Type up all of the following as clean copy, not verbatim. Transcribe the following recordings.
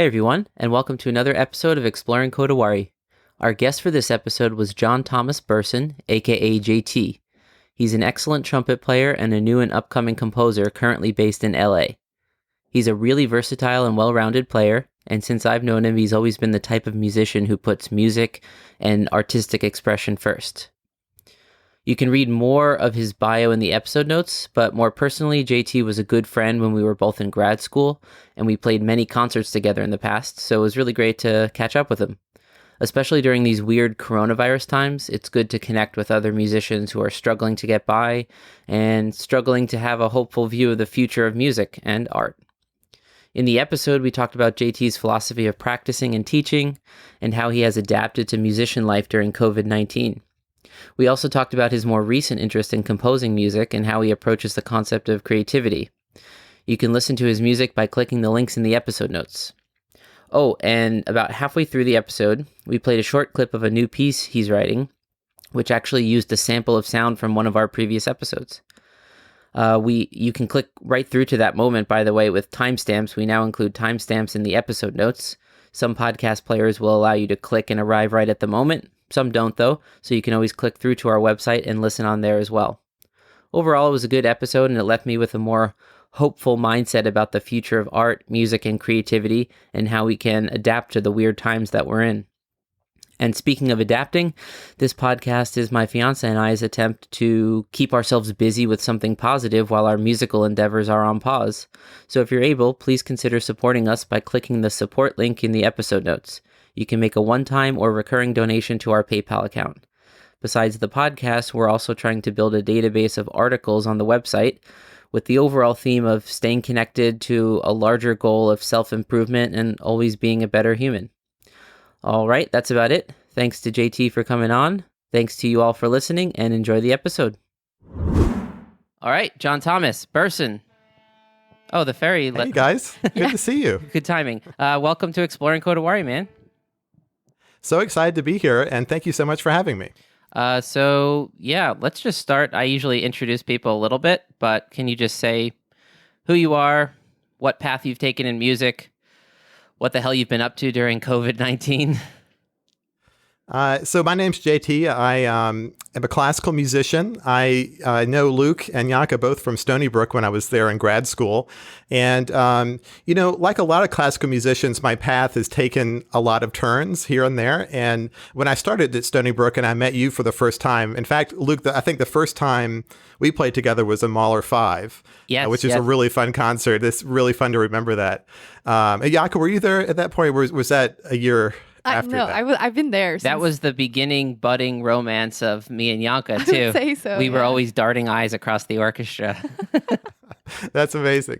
Hey everyone, and welcome to another episode of Exploring Kodawari. Our guest for this episode was John Thomas Burson, aka JT. He's an excellent trumpet player and a new and upcoming composer currently based in LA. He's a really versatile and well-rounded player, and since I've known him, he's always been the type of musician who puts music and artistic expression first. You can read more of his bio in the episode notes, but more personally, JT was a good friend when we were both in grad school, and we played many concerts together in the past, so it was really great to catch up with him. Especially during these weird coronavirus times, it's good to connect with other musicians who are struggling to get by and struggling to have a hopeful view of the future of music and art. In the episode, we talked about JT's philosophy of practicing and teaching, and how he has adapted to musician life during COVID-19. We also talked about his more recent interest in composing music and how he approaches the concept of creativity. You can listen to his music by clicking the links in the episode notes. Oh, and about halfway through the episode, we played a short clip of a new piece he's writing, which actually used a sample of sound from one of our previous episodes. You can click right through to that moment, by the way, with timestamps. We now include timestamps in the episode notes. Some podcast players will allow you to click and arrive right at the moment. Some don't, though, so you can always click through to our website and listen on there as well. Overall, it was a good episode, and it left me with a more hopeful mindset about the future of art, music, and creativity, and how we can adapt to the weird times that we're in. And speaking of adapting, this podcast is my fiance and I's attempt to keep ourselves busy with something positive while our musical endeavors are on pause. So if you're able, please consider supporting us by clicking the support link in the episode notes. You can make a one-time or recurring donation to our PayPal account. Besides the podcast, we're also trying to build a database of articles on the website with the overall theme of staying connected to a larger goal of self-improvement and always being a better human. All right, that's about it. Thanks to JT for coming on. Thanks to you all for listening, and enjoy the episode. All right, John Thomas, Burson. Oh, the ferry. Hey, guys. Good to see you. Good timing. Welcome to Exploring Kodawari, man. So excited to be here, and thank you so much for having me. Let's just start. I usually introduce people a little bit, but can you just say who you are, what path you've taken in music, what the hell you've been up to during COVID-19? So my name's JT. I am a classical musician. I know Luke and Yanka both from Stony Brook when I was there in grad school. And, like a lot of classical musicians, my path has taken a lot of turns here and there. And when I started at Stony Brook and I met you for the first time, in fact, Luke, I think the first time we played together was a Mahler 5, which is a really fun concert. It's really fun to remember that. Yanka, were you there at that point? Was that a year after that? I've been there since. That was the beginning, budding romance of me and Yanka, too. I would say so, We were always darting eyes across the orchestra. That's amazing.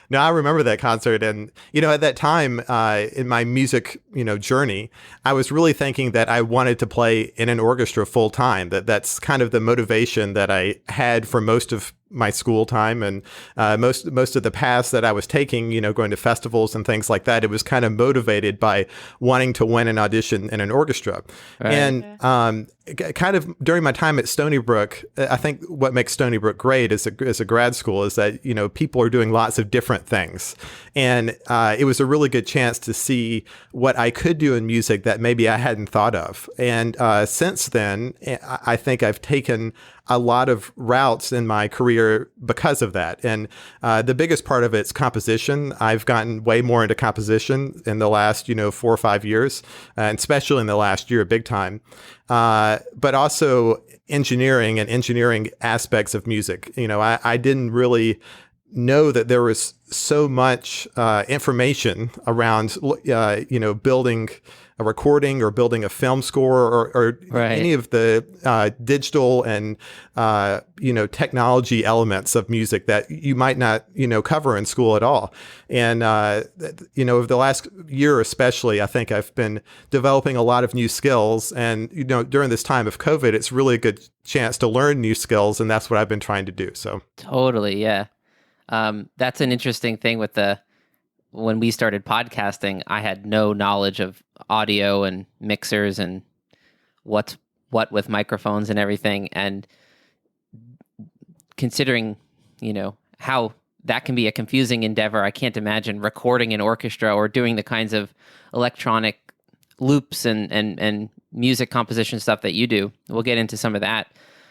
No, I remember that concert. And, at that time in my music, journey, I was really thinking that I wanted to play in an orchestra full time. That's kind of the motivation that I had for most of my school time and most of the paths that I was taking, going to festivals and things like that. It was kind of motivated by wanting to win an audition in an orchestra. Right. And kind of during my time at Stony Brook, I think what makes Stony Brook great as a grad school is that, people are doing lots of different things. And it was a really good chance to see what I could do in music that maybe I hadn't thought of. And since then, I think I've taken a lot of routes in my career because of that. And the biggest part of it's composition. I've gotten way more into composition in the last, 4 or 5 years, and especially in the last year, big time. But also engineering and engineering aspects of music. I didn't really know that there was so much information around, building a recording or building a film score or right. Any of the digital and, technology elements of music that you might not, cover in school at all. And, over the last year especially, I think I've been developing a lot of new skills. And, during this time of COVID, it's really a good chance to learn new skills. And that's what I've been trying to do. So totally. Yeah. That's an interesting thing with when we started podcasting, I had no knowledge of audio and mixers and what with microphones and everything. And considering, how that can be a confusing endeavor. I can't imagine recording an orchestra or doing the kinds of electronic loops and music composition stuff that you do. We'll get into some of that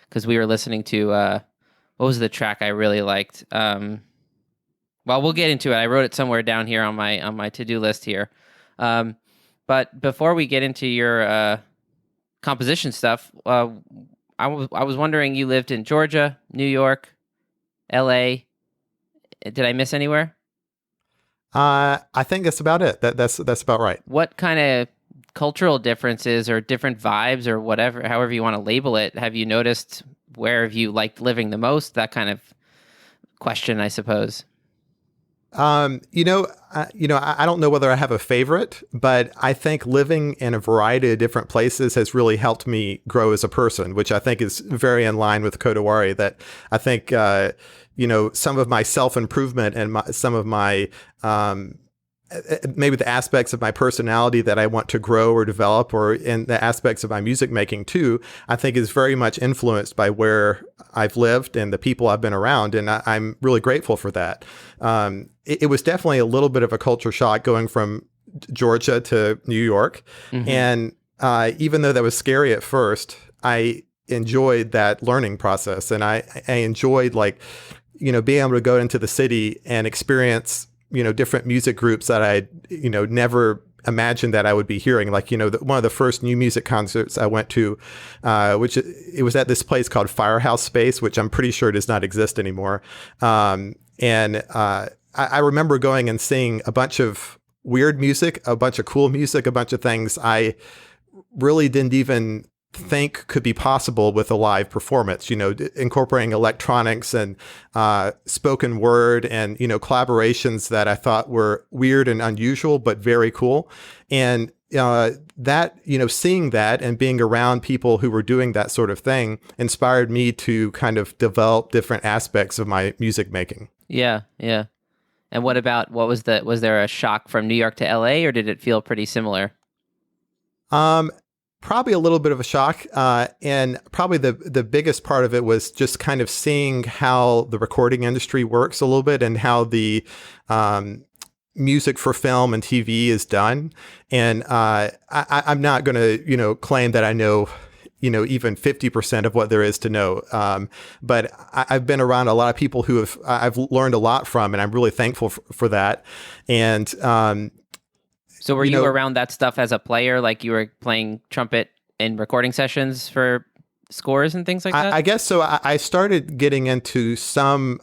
because we were listening to what was the track I really liked? Well, we'll get into it. I wrote it somewhere down here on my to-do list here. But before we get into your composition stuff, I was wondering, you lived in Georgia, New York, LA. Did I miss anywhere? I think that's about it. That's about right. What kind of cultural differences or different vibes or whatever, however you want to label it, have you noticed? Where have you liked living the most? That kind of question, I suppose. I don't know whether I have a favorite, but I think living in a variety of different places has really helped me grow as a person, which I think is very in line with Kodawari. That I think, some of my self-improvement and some of my maybe the aspects of my personality that I want to grow or develop, or in the aspects of my music making too, I think is very much influenced by where I've lived and the people I've been around. And I'm really grateful for that. It was definitely a little bit of a culture shock going from Georgia to New York. Mm-hmm. And even though that was scary at first, I enjoyed that learning process. And I enjoyed being able to go into the city and experience different music groups that I, never imagined that I would be hearing. One of the first new music concerts I went to, which it was at this place called Firehouse Space, which I'm pretty sure does not exist anymore. I remember going and seeing a bunch of weird music, a bunch of cool music, a bunch of things I really didn't even think could be possible with a live performance, incorporating electronics and spoken word and, collaborations that I thought were weird and unusual, but very cool. And seeing that and being around people who were doing that sort of thing inspired me to kind of develop different aspects of my music making. Yeah, yeah. And was there a shock from New York to LA, or did it feel pretty similar? Probably a little bit of a shock. And probably the biggest part of it was just kind of seeing how the recording industry works a little bit and how the music for film and TV is done. And I'm not going to, claim that I know, even 50% of what there is to know. But I've been around a lot of people who I've learned a lot from, and I'm really thankful for that. And, so were you around that stuff as a player? Like you were playing trumpet in recording sessions for scores and things like that? I guess so. I started getting into some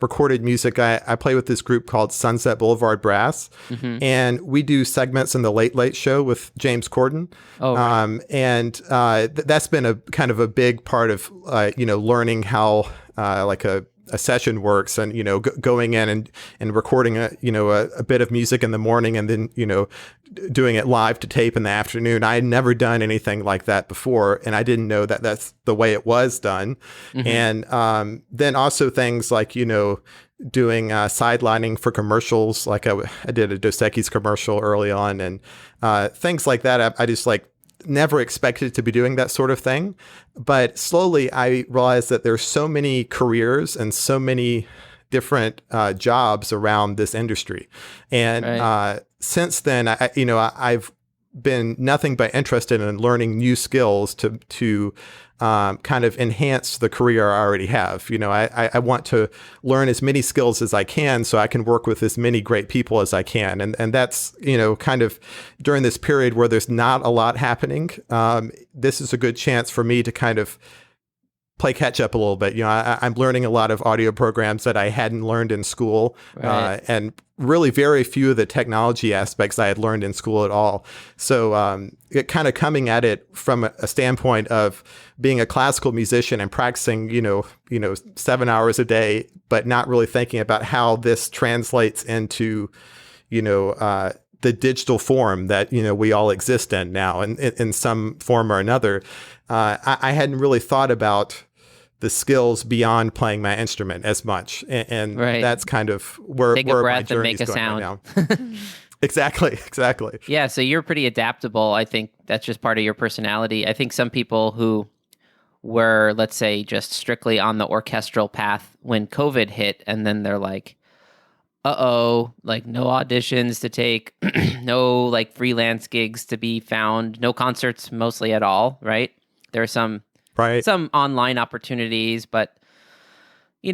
recorded music. I play with this group called Blvd Brass, mm-hmm. and we do segments in the Late Late Show with James Corden. Oh, right. And that's been a kind of a big part of learning how a session works, and going in and recording a bit of music in the morning and then doing it live to tape in the afternoon. I had never done anything like that before, and I didn't know that that's the way it was done. Mm-hmm. And then also things like doing sidelining for commercials, like I did a Dos Equis commercial early on, and things like that. I just never expected to be doing that sort of thing. But slowly I realized that there's so many careers and so many different jobs around this industry. And right. Since then, I've been nothing but interested in learning new skills to kind of enhance the career I already have. I want to learn as many skills as I can so I can work with as many great people as I can. And that's, kind of during this period where there's not a lot happening. This is a good chance for me to kind of play catch up a little bit. I'm learning a lot of audio programs that I hadn't learned in school, right. And really very few of the technology aspects I had learned in school at all. So it kind of coming at it from a standpoint of being a classical musician and practicing, 7 hours a day, but not really thinking about how this translates into, the digital form that, we all exist in now, and in some form or another. I hadn't really thought about the skills beyond playing my instrument as much. And right. That's kind of where my journey is going right now. Exactly. Yeah, so you're pretty adaptable. I think that's just part of your personality. I think some people who were, let's say, just strictly on the orchestral path when COVID hit, and then they're like, like no auditions to take, no like freelance gigs to be found, no concerts mostly at all, right? There are some Right. online opportunities, but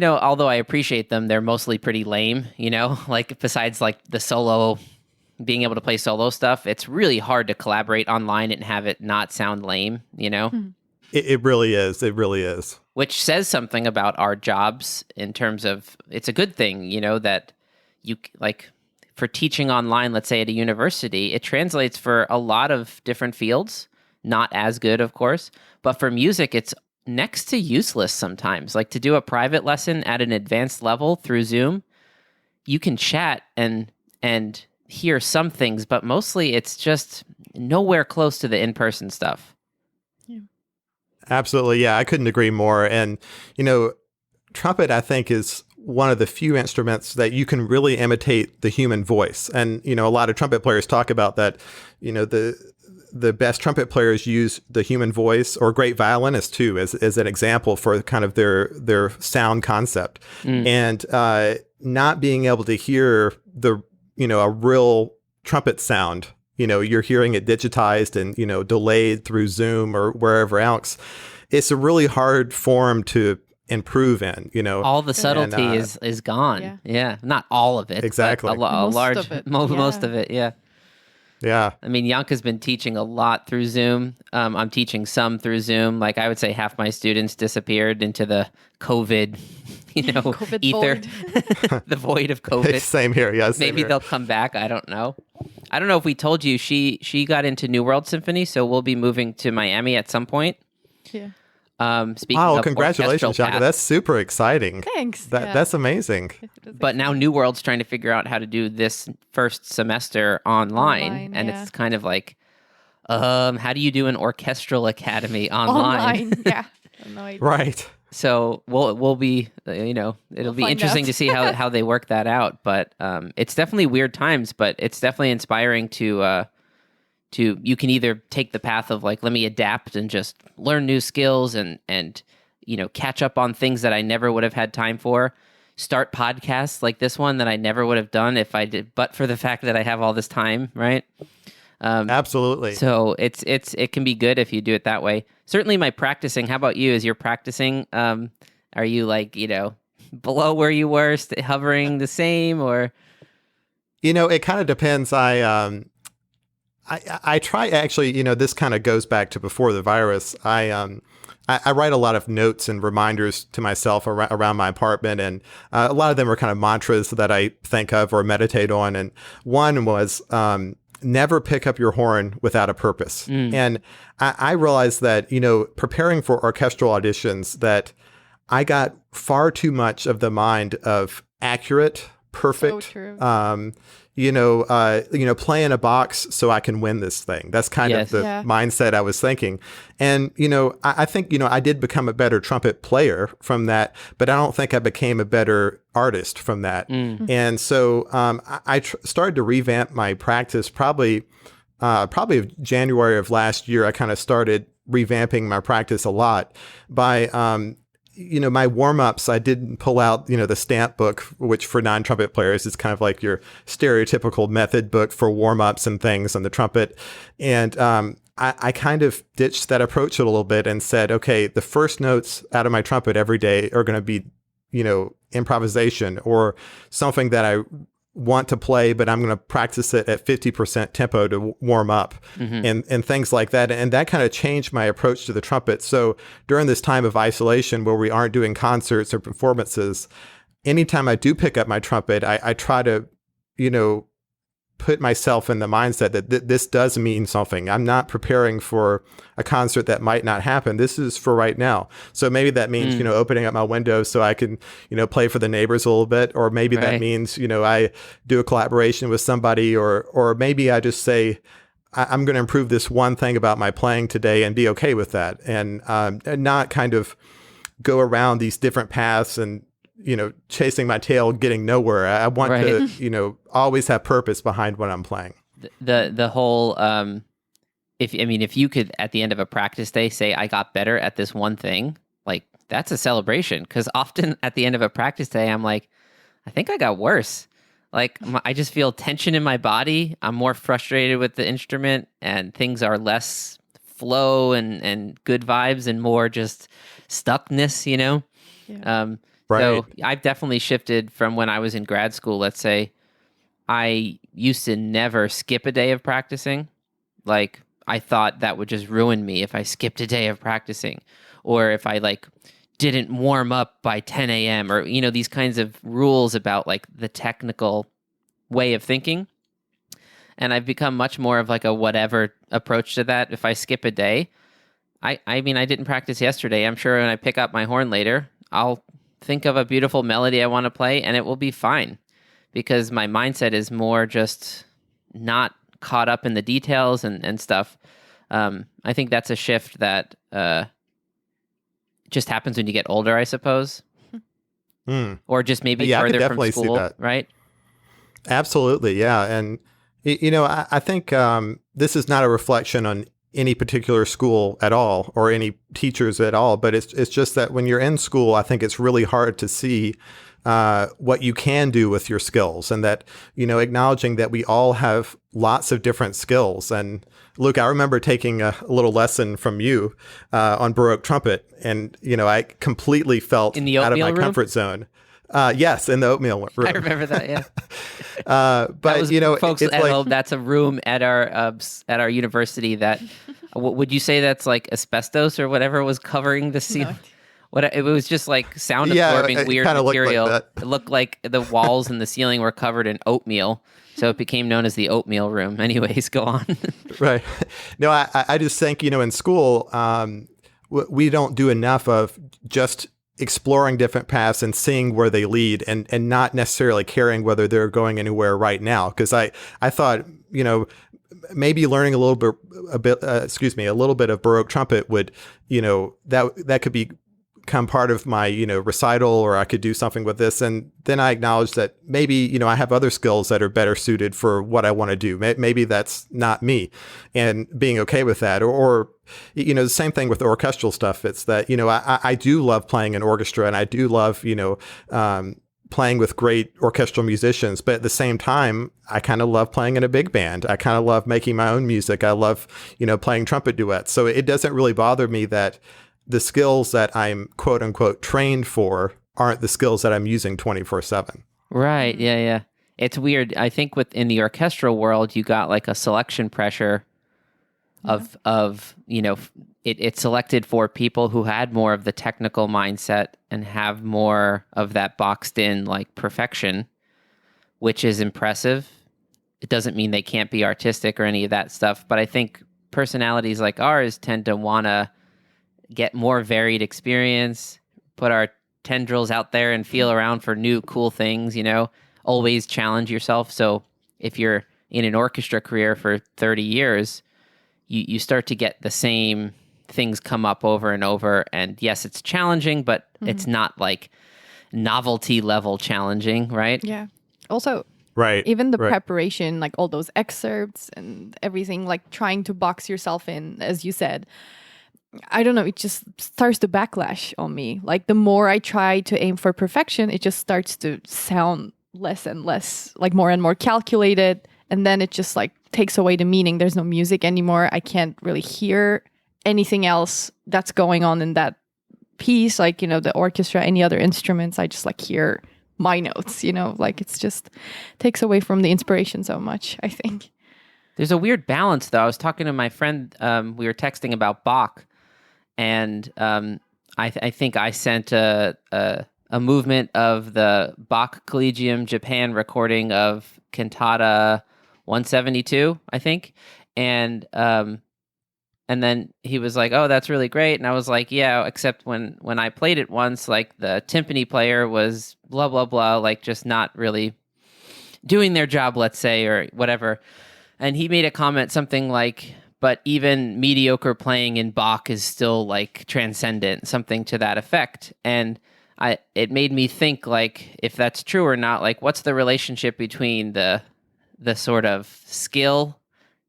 although I appreciate them, they're mostly pretty lame, like besides like the solo, being able to play solo stuff, it's really hard to collaborate online and have it not sound lame, It really is. It really is. Which says something about our jobs in terms of, it's a good thing, that you like for teaching online, let's say at a university, it translates for a lot of different fields, not as good, of course, but for music, it's next to useless sometimes. Like to do a private lesson at an advanced level through Zoom, you can chat and hear some things, but mostly it's just nowhere close to the in-person stuff. Yeah. Absolutely. Yeah, I couldn't agree more. And, trumpet, I think, is one of the few instruments that you can really imitate the human voice. And, a lot of trumpet players talk about that, the best trumpet players use the human voice, or great violinists too, as an example for kind of their sound concept. And not being able to hear a real trumpet sound, you're hearing it digitized and, delayed through Zoom or wherever else. It's a really hard form to improve in, all the subtlety is gone. Yeah. Not all of it. Exactly. A large, of it. most of it. Yeah. Yeah. I mean, Yanka's been teaching a lot through Zoom. I'm teaching some through Zoom. Like I would say half my students disappeared into the COVID, COVID ether, void. the void of COVID. Same here. Yes. Maybe they'll come back. I don't know. I don't know if we told you she got into New World Symphony, so we'll be moving to Miami at some point. Yeah. Speaking Wow, of congratulations, Yanka. path, That's super exciting. Thanks. That's amazing. but now New World's trying to figure out how to do this first semester online and yeah. it's kind of like, how do you do an orchestral academy online? Yeah. No idea. Right. So we'll be, it'll be find interesting out. to see how they work that out. But it's definitely weird times, but it's definitely inspiring to you can either take the path of like, let me adapt and just learn new skills and catch up on things that I never would have had time for. Start podcasts like this one that I never would have done if I did, but for the fact that I have all this time, right? Absolutely. So it can be good if you do it that way. Certainly my practicing. How about you? As you're practicing, are you like, below where you were, hovering the same, or? It kind of depends. I try, actually, this kind of goes back to before the virus. I write a lot of notes and reminders to myself around my apartment, and a lot of them are kind of mantras that I think of or meditate on. And one was, never pick up your horn without a purpose. And I realized that, preparing for orchestral auditions, that I got far too much of the mind of accurate, perfect, So true. Play in a box so I can win this thing. That's kind of the mindset I was thinking. And, I think, I did become a better trumpet player from that, but I don't think I became a better artist from that. And so I started to revamp my practice probably January of last year. I kind of started revamping my practice a lot by my warm-ups, I did pull out, the stamp book, which for non-trumpet players is kind of like your stereotypical method book for warm-ups and things on the trumpet. And I kind of ditched that approach a little bit and said, okay, the first notes out of my trumpet every day are going to be, improvisation or something that I want to play, but I'm going to practice it at 50% tempo to warm up and things like that. And that kind of changed my approach to the trumpet. So during this time of isolation where we aren't doing concerts or performances, anytime I do pick up my trumpet, I try to, put myself in the mindset that this does mean something. I'm not preparing for a concert that might not happen. This is for right now. So maybe that means, opening up my window so I can, play for the neighbors a little bit, or maybe that means, I do a collaboration with somebody, or maybe I just say, I'm going to improve this one thing about my playing today and be okay with that. And not kind of go around these different paths and, chasing my tail, getting nowhere. I want to, always have purpose behind what I'm playing. The whole, if you could at the end of a practice day say, I got better at this one thing, like that's a celebration. Because often at the end of a practice day, I'm like, I think I got worse. Like I just feel tension in my body. I'm more frustrated with the instrument, and things are less flow and good vibes and more just stuckness, you know? Yeah. Right. So I've definitely shifted from when I was in grad school, let's say. I used to never skip a day of practicing. Like I thought that would just ruin me if I skipped a day of practicing, or if I like didn't warm up by 10 a.m. or, you know, these kinds of rules about like the technical way of thinking. And I've become much more of like a whatever approach to that. If I skip a day, I mean, I didn't practice yesterday. I'm sure when I pick up my horn later, I'll think of a beautiful melody I want to play and it will be fine, because my mindset is more just not caught up in the details and stuff. I think that's a shift that just happens when you get older, I suppose. Or just maybe Yeah, I could further from definitely see school, that. right? Absolutely, yeah. And I think this is not a reflection on any particular school at all or any teachers at all, but it's just that when you're in school, I think it's really hard to see what you can do with your skills, and that, acknowledging that we all have lots of different skills. And Luke, I remember taking a little lesson from you on Baroque trumpet, and I completely felt In the out of my oatmeal room? comfort zone. Yes, in the oatmeal room. I remember that, yeah. But That was, folks it's at like, home, that's a room at our university that, would you say that's like asbestos or whatever was covering the ceiling? It was just like sound absorbing it weird kinda looked like material. that. It looked like the walls and the ceiling were covered in oatmeal, so it became known as the oatmeal room. Anyways, go on. right. No, I just think, in school, we don't do enough of just exploring different paths and seeing where they lead, and not necessarily caring whether they're going anywhere right now. Because I thought, maybe learning a little bit of Baroque trumpet would, that could become part of my, recital, or I could do something with this. And then I acknowledged that maybe, I have other skills that are better suited for what I want to do. Maybe that's not me, and being okay with that. Or the same thing with orchestral stuff. It's that, I do love playing an orchestra, and I do love, playing with great orchestral musicians. But at the same time, I kind of love playing in a big band. I kind of love making my own music. I love, playing trumpet duets. So it doesn't really bother me that the skills that I'm quote unquote trained for aren't the skills that I'm using 24/7. Right. Yeah. Yeah. It's weird. I think within the orchestral world, you got like a selection pressure of it's selected for people who had more of the technical mindset and have more of that boxed in like perfection, which is impressive. It doesn't mean they can't be artistic or any of that stuff, but I think personalities like ours tend to want to get more varied experience, put our tendrils out there and feel around for new cool things, always challenge yourself. So if you're in an orchestra career for 30 years, you start to get the same things come up over and over. And yes, it's challenging, but it's not like novelty level challenging, right? Yeah. Also, Right. even the right. preparation, like all those excerpts and everything, like trying to box yourself in, as you said, I don't know, it just starts to backlash on me. Like the more I try to aim for perfection, it just starts to sound less and less, like more and more calculated. And then it just like takes away the meaning. There's no music anymore. I can't really hear anything else that's going on in that piece. Like, the orchestra, any other instruments, I just like hear my notes, like it's just takes away from the inspiration so much, I think. There's a weird balance though. I was talking to my friend, we were texting about Bach, and I think I sent a movement of the Bach Collegium Japan recording of Cantata 172, I think, and then he was like, "Oh, that's really great," and I was like, "Yeah, except when I played it once, like the timpani player was blah blah blah, like just not really doing their job, let's say, or whatever." And he made a comment something like, but even mediocre playing in Bach is still like transcendent, something to that effect. And it made me think, like, if that's true or not, like what's the relationship between the sort of skill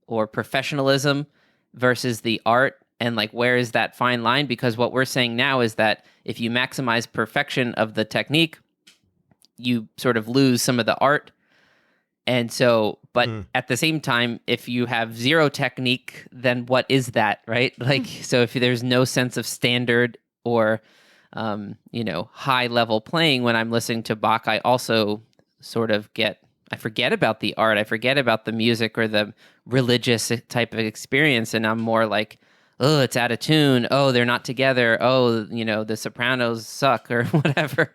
or professionalism versus the art, and like where is that fine line? Because what we're saying now is that if you maximize perfection of the technique, you sort of lose some of the art. And so, but at the same time, if you have zero technique, then what is that, right? Like, so if there's no sense of standard or, high level playing when I'm listening to Bach, I also sort of I forget about the art. I forget about the music or the religious type of experience. And I'm more like, oh, it's out of tune. Oh, they're not together. Oh, the sopranos suck or whatever.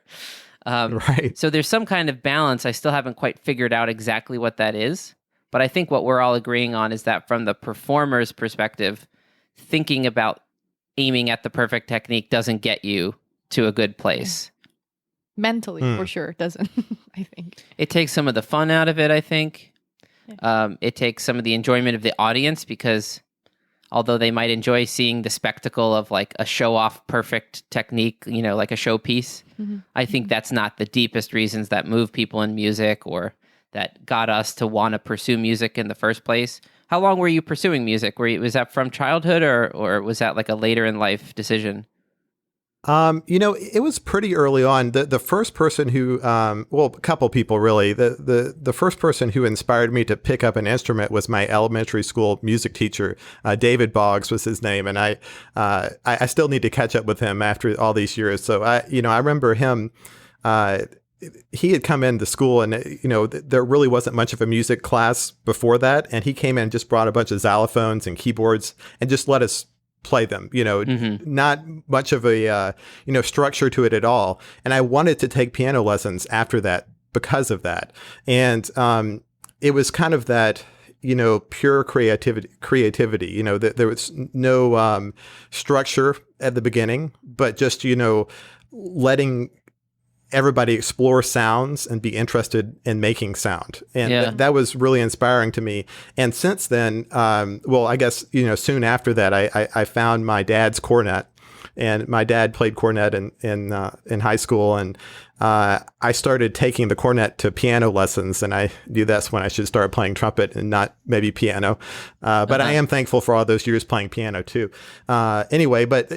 Right. So there's some kind of balance. I still haven't quite figured out exactly what that is. But I think what we're all agreeing on is that from the performer's perspective, thinking about aiming at the perfect technique doesn't get you to a good place. Mentally, for sure, doesn't, I think. It takes some of the fun out of it, I think. It takes some of the enjoyment of the audience, because although they might enjoy seeing the spectacle of like a show-off perfect technique, like a showpiece, I think that's not the deepest reasons that move people in music or that got us to want to pursue music in the first place. How long were you pursuing music? Was that from childhood or was that like a later in life decision? It was pretty early on. The first person who, a couple people really. The first person who inspired me to pick up an instrument was my elementary school music teacher. David Boggs was his name, and I still need to catch up with him after all these years. So I remember him. He had come into school, and there really wasn't much of a music class before that, and he came in and just brought a bunch of xylophones and keyboards and just let us play them, not much of a, structure to it at all. And I wanted to take piano lessons after that because of that. And it was kind of that, pure creativity, that there was no structure at the beginning, but just, letting everybody explore sounds and be interested in making sound. And that was really inspiring to me. And since then, I guess, soon after that, I found my dad's cornet, and my dad played cornet in high school. And I started taking the cornet to piano lessons, and I knew that's when I should start playing trumpet and not maybe piano. But I am thankful for all those years playing piano too. Anyway, but,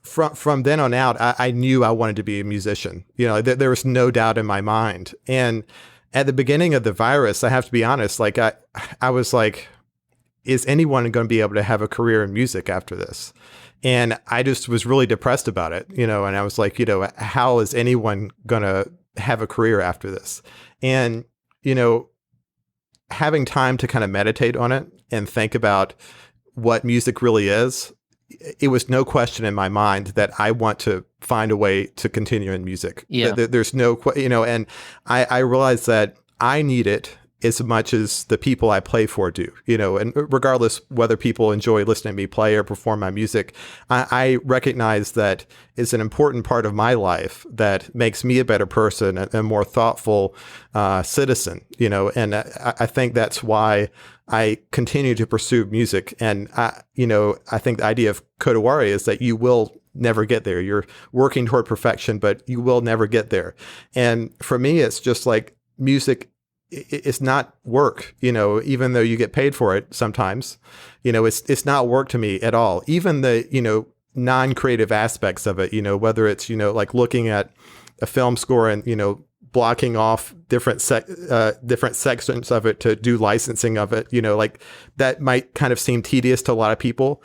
From then on out, I knew I wanted to be a musician. There was no doubt in my mind. And at the beginning of the virus, I have to be honest, like I was like, is anyone going to be able to have a career in music after this? And I just was really depressed about it, and I was like, how is anyone going to have a career after this? And, having time to kind of meditate on it and think about what music really is, it was no question in my mind that I want to find a way to continue in music. Yeah. There's no, and I realized that I need it as much as the people I play for do, and regardless whether people enjoy listening to me play or perform my music, I recognize that it's an important part of my life that makes me a better person, a more thoughtful citizen, and I think that's why I continue to pursue music. And I think the idea of Kodawari is that you will never get there. You're working toward perfection, but you will never get there. And for me, it's just like music, it's not work, even though you get paid for it sometimes, it's not work to me at all. Even the, non-creative aspects of it, whether it's, like looking at a film score and, blocking off different sections of it to do licensing of it, like that might kind of seem tedious to a lot of people,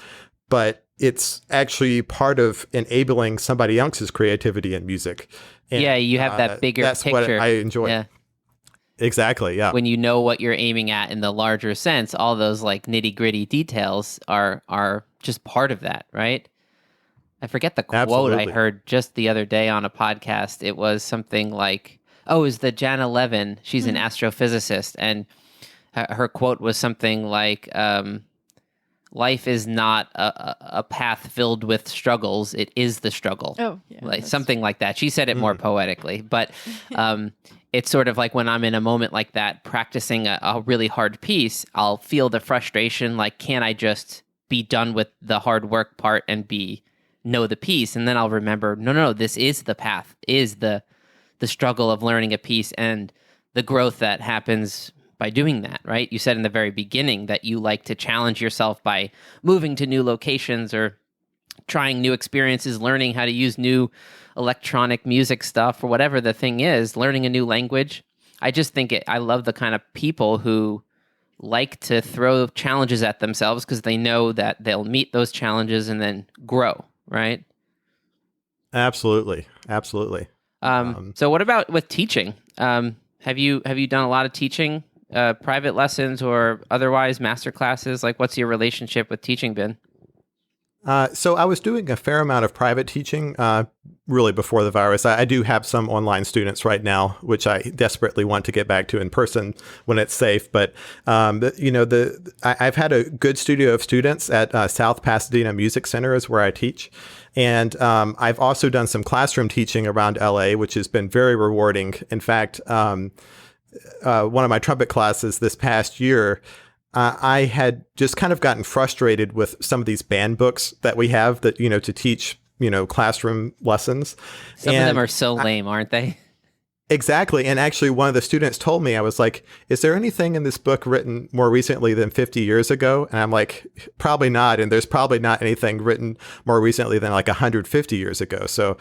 but it's actually part of enabling somebody else's creativity in music. And, you have that bigger that's picture. What I enjoy. Yeah. Exactly. Yeah. When you know what you're aiming at in the larger sense, all those like nitty gritty details are just part of that, right? I forget the quote Absolutely. I heard just the other day on a podcast. It was something like, it was the Jana Levin. She's an astrophysicist, and her quote was something like, life is not a path filled with struggles. It is the struggle. Oh, yeah. Like something like that. She said it more poetically, but it's sort of like when I'm in a moment like that, practicing a really hard piece, I'll feel the frustration. Like, can I just be done with the hard work part and know the piece? And then I'll remember, no, this is the path, is the struggle of learning a piece and the growth that happens by doing that, right? You said in the very beginning that you like to challenge yourself by moving to new locations or trying new experiences, learning how to use new electronic music stuff or whatever the thing is, learning a new language. I just think I love the kind of people who like to throw challenges at themselves because they know that they'll meet those challenges and then grow, right? Absolutely. Absolutely. So what about with teaching? Have you done a lot of teaching, private lessons or otherwise master classes? Like, what's your relationship with teaching been? So I was doing a fair amount of private teaching really before the virus. I do have some online students right now, which I desperately want to get back to in person when it's safe. But, I've had a good studio of students at South Pasadena Music Center is where I teach. And I've also done some classroom teaching around LA, which has been very rewarding. In fact, one of my trumpet classes this past year, I had just kind of gotten frustrated with some of these band books that we have that, to teach, classroom lessons. Some of them are so lame, aren't they? Exactly. And actually, one of the students told me, I was like, is there anything in this book written more recently than 50 years ago? And I'm like, probably not. And there's probably not anything written more recently than like 150 years ago. So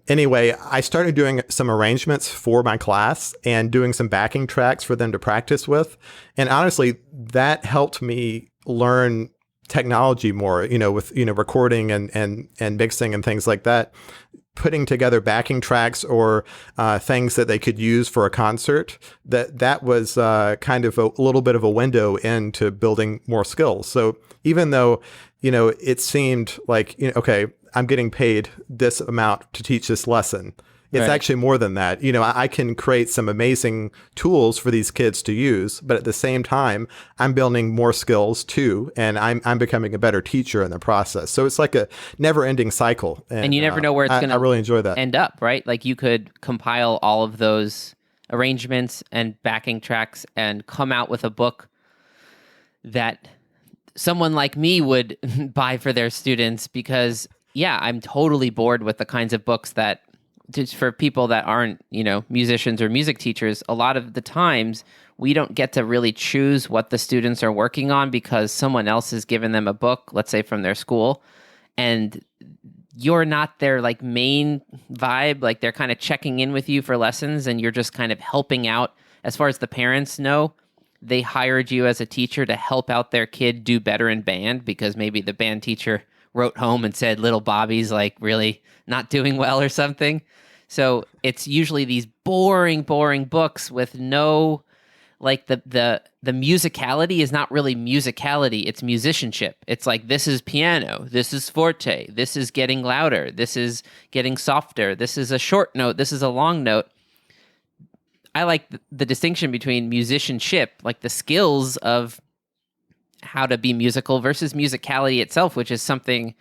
anyway, I started doing some arrangements for my class and doing some backing tracks for them to practice with. And honestly, that helped me learn technology more, with, recording and mixing and things like that. Putting together backing tracks or things that they could use for a concert, that was kind of a little bit of a window into building more skills. So even though, it seemed like, okay, I'm getting paid this amount to teach this lesson, it's actually more than that. I can create some amazing tools for these kids to use, but at the same time, I'm building more skills too, and I'm becoming a better teacher in the process. So it's like a never-ending cycle. And you never know where it's going to I really enjoy that. End up, right? Like you could compile all of those arrangements and backing tracks and come out with a book that someone like me would buy for their students because, I'm totally bored with the kinds of books that just for people that aren't, musicians or music teachers, a lot of the times we don't get to really choose what the students are working on because someone else has given them a book, let's say from their school, and you're not their like main vibe. Like they're kind of checking in with you for lessons and you're just kind of helping out. As far as the parents know, they hired you as a teacher to help out their kid do better in band because maybe the band teacher wrote home and said little Bobby's like really not doing well or something. So it's usually these boring books with no, like the musicality is not really musicality, it's musicianship. It's like, this is piano, this is forte, this is getting louder, this is getting softer, this is a short note, this is a long note. I like the distinction between musicianship, like the skills of how to be musical versus musicality itself, which is something,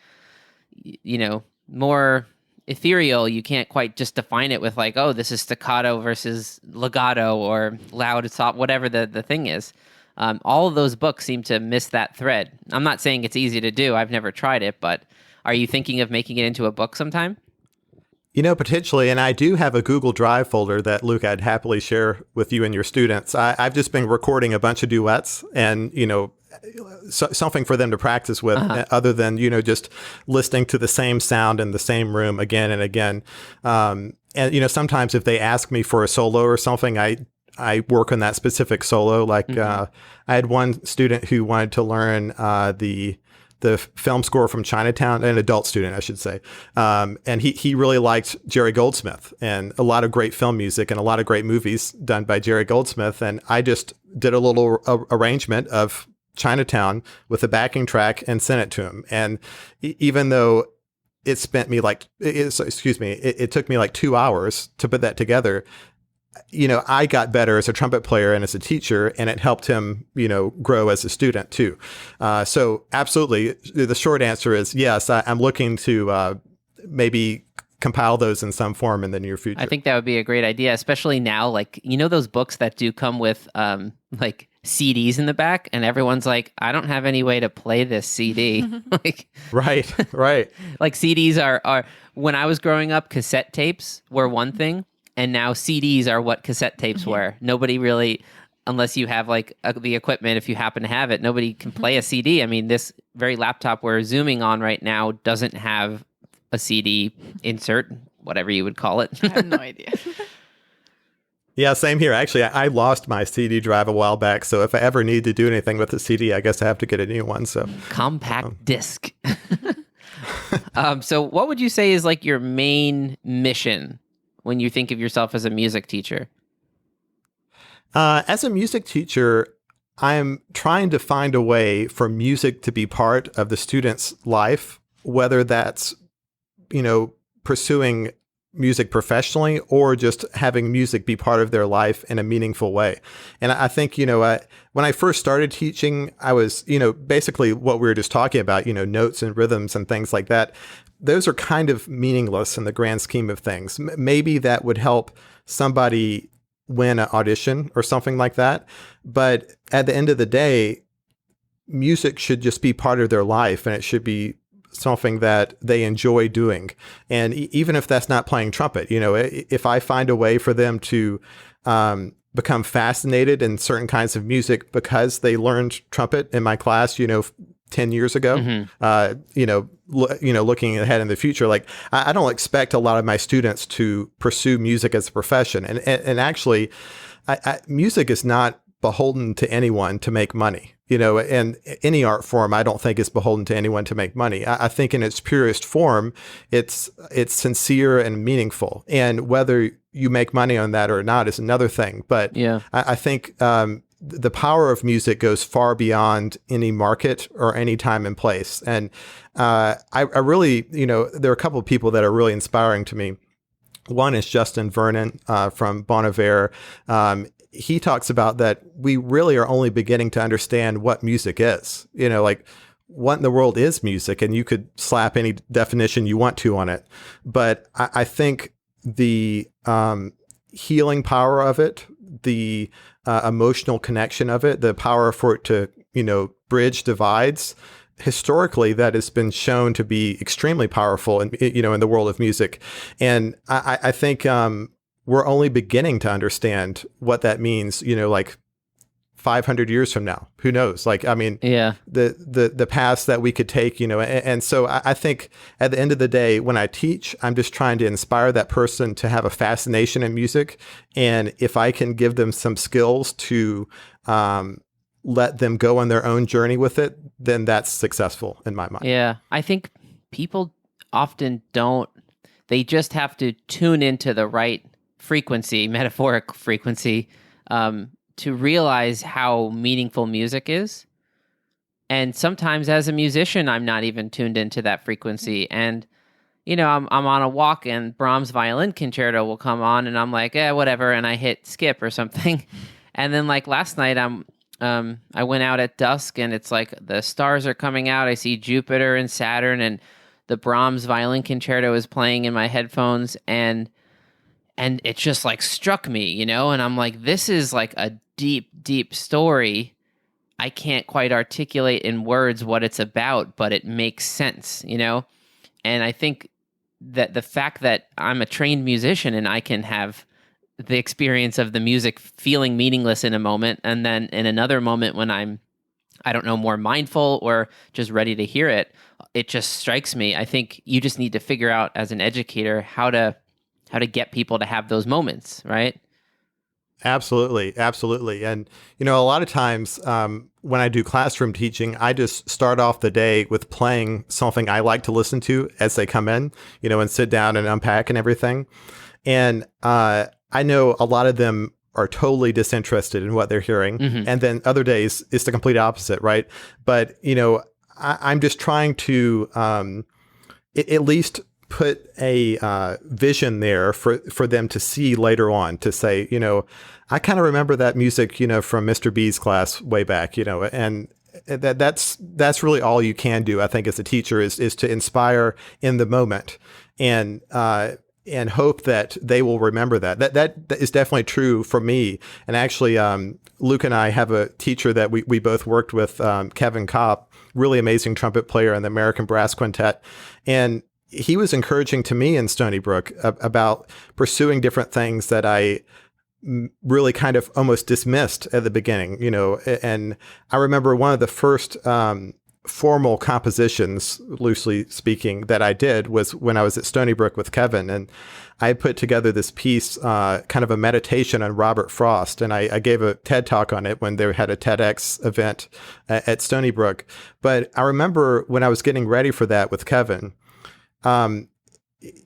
more ethereal. You can't quite just define it with like, oh, this is staccato versus legato or loud, soft, whatever the thing is. All of those books seem to miss that thread. I'm not saying it's easy to do. I've never tried it, but are you thinking of making it into a book sometime? Potentially, and I do have a Google Drive folder that, Luke, I'd happily share with you and your students. I've just been recording a bunch of duets and, something for them to practice with other than, just listening to the same sound in the same room again and again. And, sometimes if they ask me for a solo or something, I work on that specific solo. Like I had one student who wanted to learn the film score from Chinatown, an adult student, I should say. And he really liked Jerry Goldsmith and a lot of great film music and a lot of great movies done by Jerry Goldsmith. And I just did a little arrangement of Chinatown with a backing track and sent it to him. And even though it took me like 2 hours to put that together, I got better as a trumpet player and as a teacher, and it helped him, grow as a student too. So absolutely, the short answer is yes. I'm looking to maybe compile those in some form in the near future. I think that would be a great idea, especially now. Like, those books that do come with like CDs in the back, and everyone's like, I don't have any way to play this CD. Like, right. Like CDs are when I was growing up, cassette tapes were one thing. And now CDs are what cassette tapes were. Nobody really, unless you have like the equipment, if you happen to have it, nobody can play a CD. I mean, this very laptop we're zooming on right now doesn't have a CD insert, whatever you would call it. I have no idea. Yeah, same here. Actually, I lost my CD drive a while back, so if I ever need to do anything with the CD, I guess I have to get a new one. So Compact disc. So what would you say is like your main mission when you think of yourself as a music teacher? As a music teacher, I'm trying to find a way for music to be part of the student's life, whether that's, pursuing music professionally or just having music be part of their life in a meaningful way. And I think, when I first started teaching, I was, basically what we were just talking about, notes and rhythms and things like that. Those are kind of meaningless in the grand scheme of things. Maybe that would help somebody win an audition or something like that. But at the end of the day, music should just be part of their life, and it should be something that they enjoy doing. And even if that's not playing trumpet, if I find a way for them to become fascinated in certain kinds of music because they learned trumpet in my class, 10 years ago, looking ahead in the future, like I don't expect a lot of my students to pursue music as a profession. And actually, music is not beholden to anyone to make money, and any art form, I don't think is beholden to anyone to make money. I think in its purest form, it's sincere and meaningful. And whether you make money on that or not is another thing. But yeah, I think the power of music goes far beyond any market or any time and place. And I really, there are a couple of people that are really inspiring to me. One is Justin Vernon from Bon Iver. He talks about that we really are only beginning to understand what music is. Like what in the world is music? And you could slap any definition you want to on it. But I think the healing power of it, the emotional connection of it, the power for it to, bridge divides, historically, that has been shown to be extremely powerful in the world of music. And I think we're only beginning to understand what that means, like 500 years from now. Who knows? The paths that we could take, and so I think at the end of the day, when I teach, I'm just trying to inspire that person to have a fascination in music. And if I can give them some skills to let them go on their own journey with it, then that's successful in my mind. Yeah. I think people often don't, they just have to tune into the right frequency, metaphoric frequency, to realize how meaningful music is. And sometimes as a musician, I'm not even tuned into that frequency. And, I'm on a walk and Brahms' Violin Concerto will come on and I'm like, whatever. And I hit skip or something. And then like last night, I went out at dusk and it's like the stars are coming out. I see Jupiter and Saturn and the Brahms Violin Concerto is playing in my headphones. And it just like struck me, and I'm like, this is like a deep, deep story. I can't quite articulate in words what it's about, but it makes sense, And I think that the fact that I'm a trained musician and I can have the experience of the music feeling meaningless in a moment, and then in another moment when I'm, I don't know, more mindful or just ready to hear it, it just strikes me. I think you just need to figure out as an educator how to get people to have those moments, right? Absolutely. Absolutely. And, a lot of times when I do classroom teaching, I just start off the day with playing something I like to listen to as they come in, and sit down and unpack and everything. And I know a lot of them are totally disinterested in what they're hearing. Mm-hmm. And then other days it's the complete opposite, right? But, I'm just trying to at least put a vision there for them to see later on, to say, I kind of remember that music, from Mr. B's class way back, and that's really all you can do, I think, as a teacher is to inspire in the moment and hope that they will remember that. That is definitely true for me. And actually, Luke and I have a teacher that we both worked with, Kevin Kopp, really amazing trumpet player in the American Brass Quintet. And he was encouraging to me in Stony Brook about pursuing different things that I really kind of almost dismissed at the beginning, And I remember one of the first formal compositions, loosely speaking, that I did was when I was at Stony Brook with Kevin, and I put together this piece, kind of a meditation on Robert Frost, and I gave a TED talk on it when they had a TEDx event at Stony Brook. But I remember when I was getting ready for that with Kevin,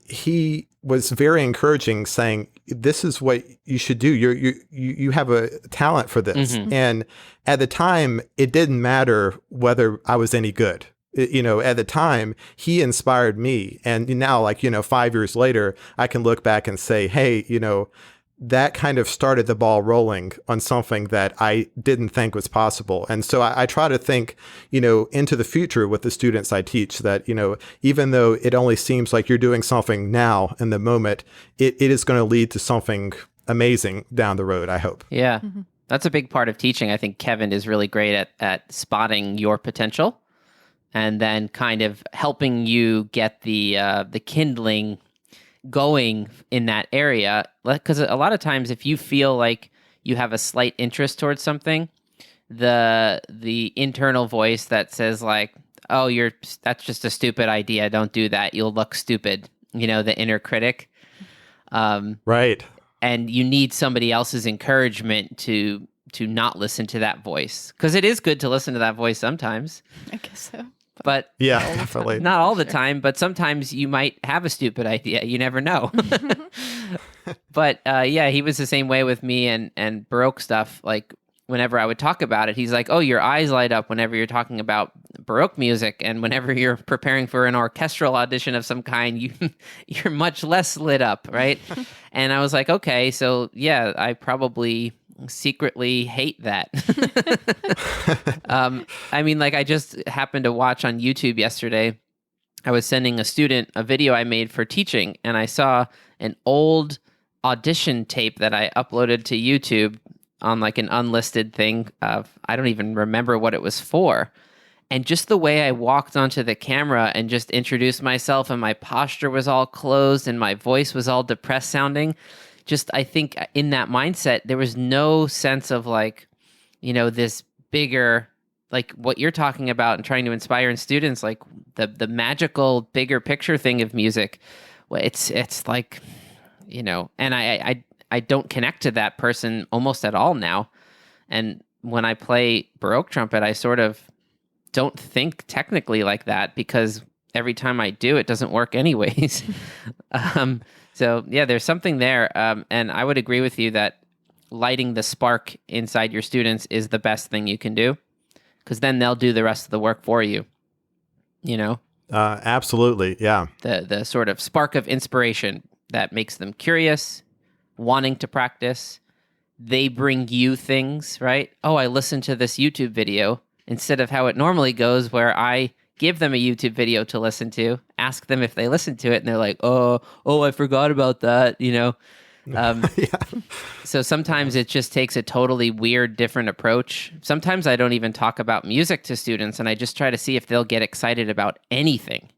he was very encouraging, saying, "This is what you should do. You have a talent for this." Mm-hmm. And at the time, it didn't matter whether I was any good. At the time, he inspired me. And now, 5 years later, I can look back and say, hey, that kind of started the ball rolling on something that I didn't think was possible. And so I try to think, into the future with the students I teach that, even though it only seems like you're doing something now in the moment, it is going to lead to something amazing down the road, I hope. Yeah. Mm-hmm. That's a big part of teaching. I think Kevin is really great at spotting your potential and then kind of helping you get the kindling going in that area. Because a lot of times if you feel like you have a slight interest towards something, the internal voice that says like, oh, that's just a stupid idea, don't do that, you'll look stupid, the inner critic. Right. And you need somebody else's encouragement to not listen to that voice, because it is good to listen to that voice sometimes. I guess so. But yeah, definitely. Not all the time, but sometimes you might have a stupid idea. You never know. But yeah, he was the same way with me and Baroque stuff. Like whenever I would talk about it, he's like, oh, your eyes light up whenever you're talking about Baroque music. And whenever you're preparing for an orchestral audition of some kind, you're much less lit up, right? And I was like, okay, so yeah, I probably secretly hate that. I just happened to watch on YouTube yesterday. I was sending a student a video I made for teaching, and I saw an old audition tape that I uploaded to YouTube on like an unlisted thing of, I don't even remember what it was for. And just the way I walked onto the camera and just introduced myself, and my posture was all closed and my voice was all depressed sounding. Just, I think in that mindset, there was no sense of like, this bigger, like what you're talking about and trying to inspire in students, like the magical bigger picture thing of music. Well, it's like, and I don't connect to that person almost at all now. And when I play Baroque trumpet, I sort of don't think technically like that, because every time I do, it doesn't work anyways. So yeah, there's something there. And I would agree with you that lighting the spark inside your students is the best thing you can do, because then they'll do the rest of the work for you, Absolutely. Yeah. The sort of spark of inspiration that makes them curious, wanting to practice. They bring you things, right? Oh, I listened to this YouTube video, instead of how it normally goes where I give them a YouTube video to listen to, ask them if they listen to it, and they're like, oh, I forgot about that, Yeah. So sometimes it just takes a totally weird, different approach. Sometimes I don't even talk about music to students, and I just try to see if they'll get excited about anything,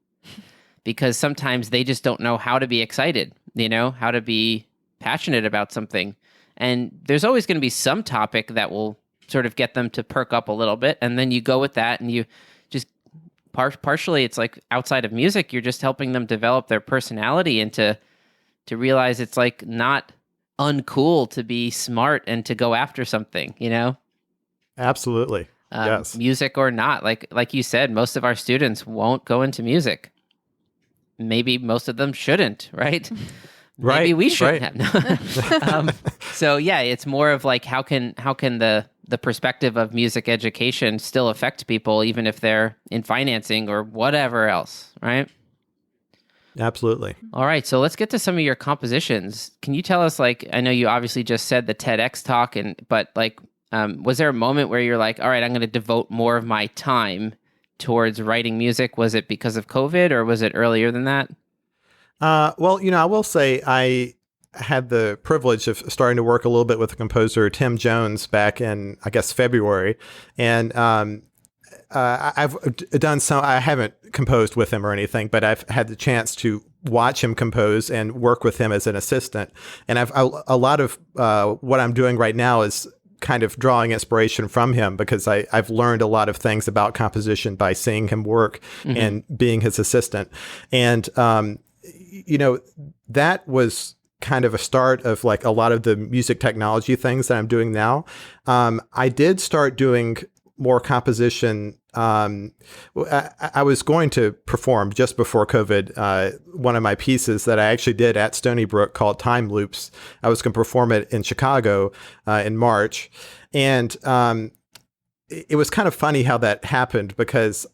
because sometimes they just don't know how to be excited, how to be passionate about something. And there's always going to be some topic that will sort of get them to perk up a little bit, and then you go with that, and you just partially it's like outside of music, you're just helping them develop their personality and to realize it's like not uncool to be smart and to go after something, Absolutely. Yes. Music or not, like you said, most of our students won't go into music. Maybe most of them shouldn't, right? Maybe we shouldn't have. So yeah, it's more of like how can the perspective of music education still affect people, even if they're in financing or whatever else, right? Absolutely. All right, so let's get to some of your compositions. Can you tell us, like, I know you obviously just said the TEDx talk, but like, was there a moment where you're like, all right, I'm going to devote more of my time towards writing music? Was it because of COVID, or was it earlier than that? Well, I will say I had the privilege of starting to work a little bit with the composer Tim Jones back in, I guess, February. And I've done some, I haven't composed with him or anything, but I've had the chance to watch him compose and work with him as an assistant. And a lot of what I'm doing right now is kind of drawing inspiration from him because I've learned a lot of things about composition by seeing him work and being his assistant. And, that was kind of a start of like a lot of the music technology things that I'm doing now. I did start doing more composition. I was going to perform just before COVID, one of my pieces that I actually did at Stony Brook called Time Loops. I was going to perform it in Chicago in March. And it was kind of funny how that happened because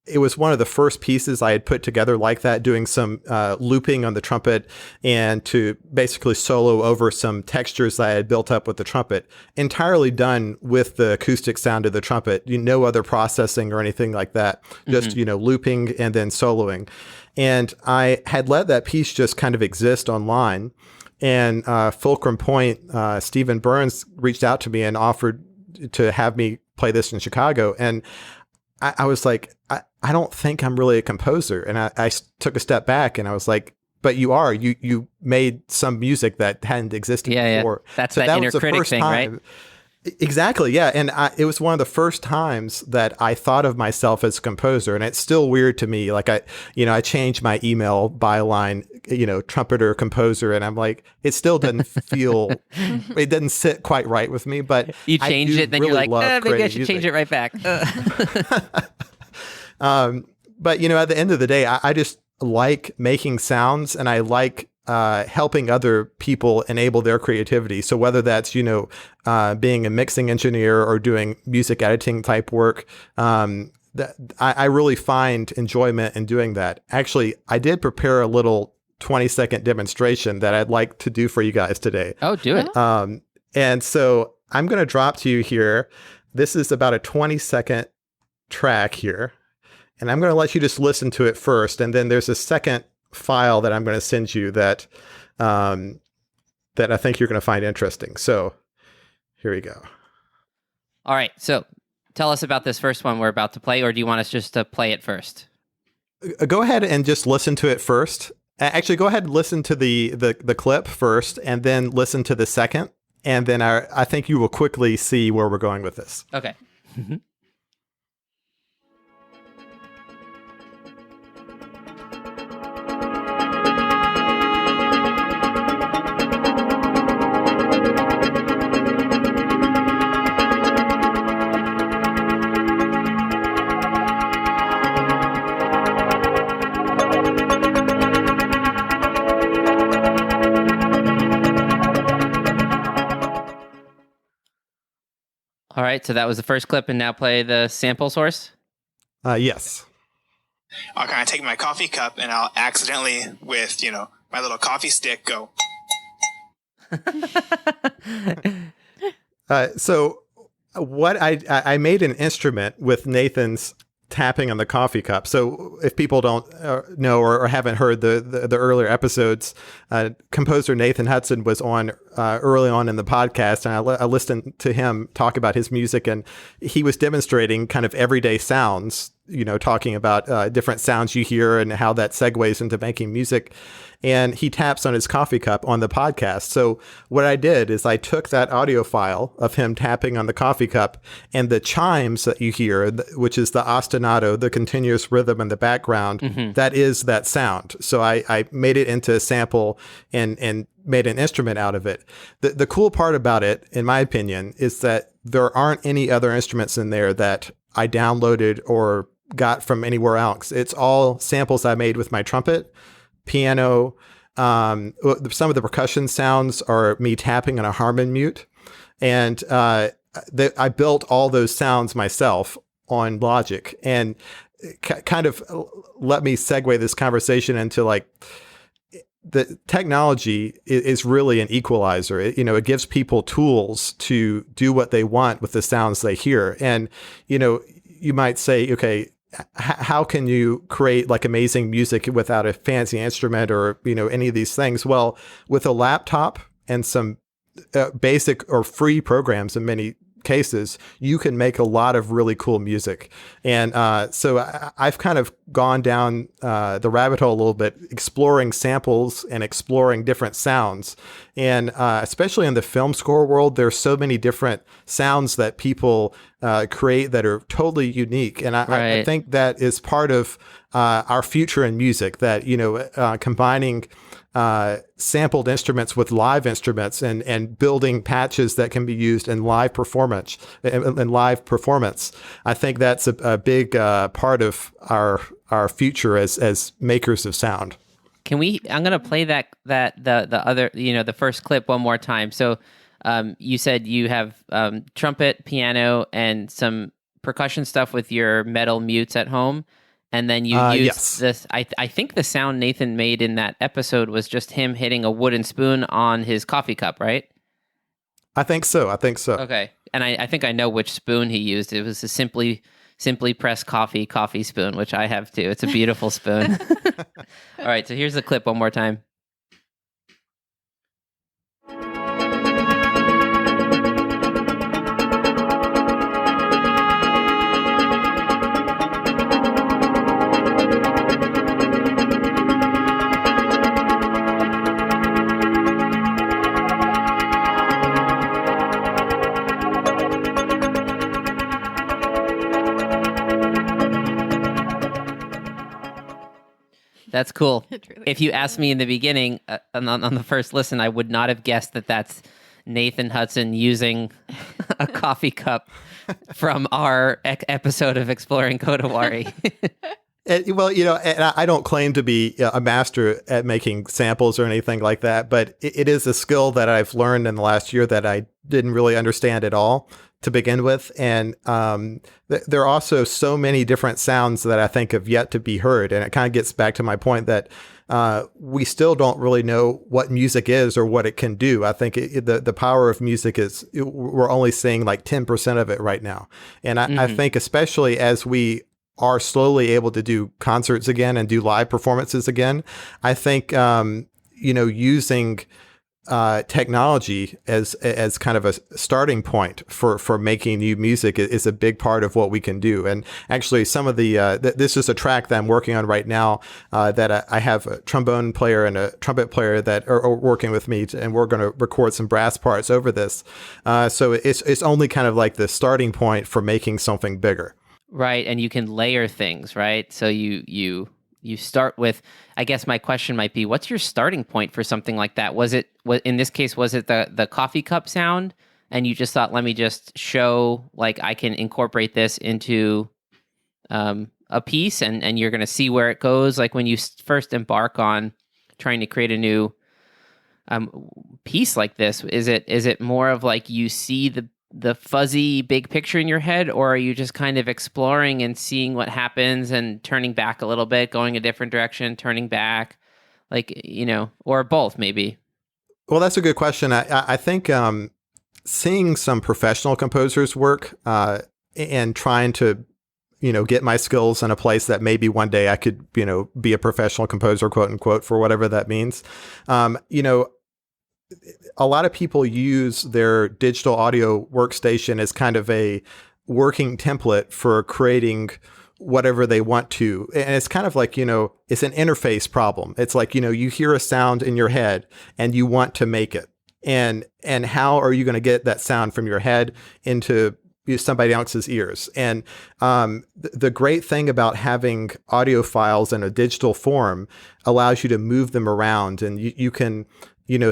it was one of the first pieces I had put together like that, doing some looping on the trumpet and to basically solo over some textures that I had built up with the trumpet, entirely done with the acoustic sound of the trumpet, no other processing or anything like that, just, looping and then soloing. And I had let that piece just kind of exist online. And Fulcrum Point, Stephen Burns reached out to me and offered to have me play this in Chicago. And I was like, I don't think I'm really a composer. And I took a step back and I was like, but you are. You made some music that hadn't existed before. Yeah. That's so that inner critic thing, right? Exactly, yeah. And it was one of the first times that I thought of myself as a composer. And it's still weird to me. Like I changed my email byline, trumpeter, composer. And I'm like, it still doesn't feel, it doesn't sit quite right with me. But you changed it, then really you're like, maybe I should change it right back. But, at the end of the day, I just like making sounds and I like helping other people enable their creativity. So whether that's, being a mixing engineer or doing music editing type work, I really find enjoyment in doing that. Actually, I did prepare a little 20-second demonstration that I'd like to do for you guys today. Oh, do it. And so I'm going to drop to you here. This is about a 20-second track here. And I'm going to let you just listen to it first. And then there's a second file that I'm going to send you that that I think you're going to find interesting. So here we go. All right. So tell us about this first one we're about to play, or do you want us just to play it first? Go ahead and just listen to it first. Actually, go ahead and listen to the clip first, and then listen to the second. And then I think you will quickly see where we're going with this. Okay. All right, so that was the first clip, and now play the sample source? Yes. I'll kind of take my coffee cup and I'll accidentally, with, my little coffee stick, go. So what I made an instrument with Nathan's tapping on the coffee cup. So if people don't know or haven't heard the earlier episodes, composer Nathan Hudson was on early on in the podcast, and I listened to him talk about his music, and he was demonstrating kind of everyday sounds, talking about different sounds you hear and how that segues into making music. And he taps on his coffee cup on the podcast. So what I did is I took that audio file of him tapping on the coffee cup, and the chimes that you hear, which is the ostinato, the continuous rhythm in the background, that is that sound. So I made it into a sample and made an instrument out of it. The cool part about it, in my opinion, is that there aren't any other instruments in there that I downloaded or got from anywhere else. It's all samples I made with my trumpet, piano. Some of the percussion sounds are me tapping on a Harmon mute. And I built all those sounds myself on Logic. And kind of let me segue this conversation into like, the technology is really an equalizer. It gives people tools to do what they want with the sounds they hear. And, you might say, okay, how can you create like amazing music without a fancy instrument or, any of these things? Well, with a laptop and some basic or free programs in many cases, you can make a lot of really cool music. And so I've kind of gone down the rabbit hole a little bit, exploring samples and exploring different sounds. And especially in the film score world, there's so many different sounds that people create that are totally unique. And I think that is part of our future in music, that, combining sampled instruments with live instruments and building patches that can be used in live performance. I think that's a big part of our future as makers of sound. I'm going to play the other, the first clip one more time. So you said you have trumpet, piano, and some percussion stuff with your metal mutes at home. And then you used this. I think the sound Nathan made in that episode was just him hitting a wooden spoon on his coffee cup, right? I think so. Okay. And I think I know which spoon he used. It was a simply pressed coffee spoon, which I have too. It's a beautiful spoon. All right. So here's the clip one more time. That's cool. Really if you asked me in the beginning, on the first listen, I would not have guessed that that's Nathan Hudson using a coffee cup from our episode of Exploring Kodawari. Well, and I don't claim to be a master at making samples or anything like that, but it is a skill that I've learned in the last year that I didn't really understand at all to begin with. And there are also so many different sounds that I think have yet to be heard. And it kind of gets back to my point that we still don't really know what music is or what it can do. I think the power of music is, we're only seeing like 10% of it right now. And I think especially as we are slowly able to do concerts again and do live performances again, I think, using technology as kind of a starting point for making new music is a big part of what we can do. And actually some of this is a track that I'm working on right now that I have a trombone player and a trumpet player that are working with me, and we're going to record some brass parts over this. So it's only kind of like the starting point for making something bigger. Right, and you can layer things, right? So you start with, I guess my question might be, what's your starting point for something like that? In this case, was it the coffee cup sound? And you just thought, let me just show, like, I can incorporate this into a piece, and you're going to see where it goes. Like when you first embark on trying to create a new piece like this, is it more of like you see the fuzzy big picture in your head, or are you just kind of exploring and seeing what happens and turning back a little bit, going a different direction, turning back, like, or both maybe? Well, that's a good question. I think seeing some professional composers work and trying to, get my skills in a place that maybe one day I could, be a professional composer, quote unquote, for whatever that means. A lot of people use their digital audio workstation as kind of a working template for creating whatever they want to. And it's kind of like, it's an interface problem. It's like, you hear a sound in your head and you want to make it. And how are you going to get that sound from your head into somebody else's ears? And the great thing about having audio files in a digital form allows you to move them around, and you can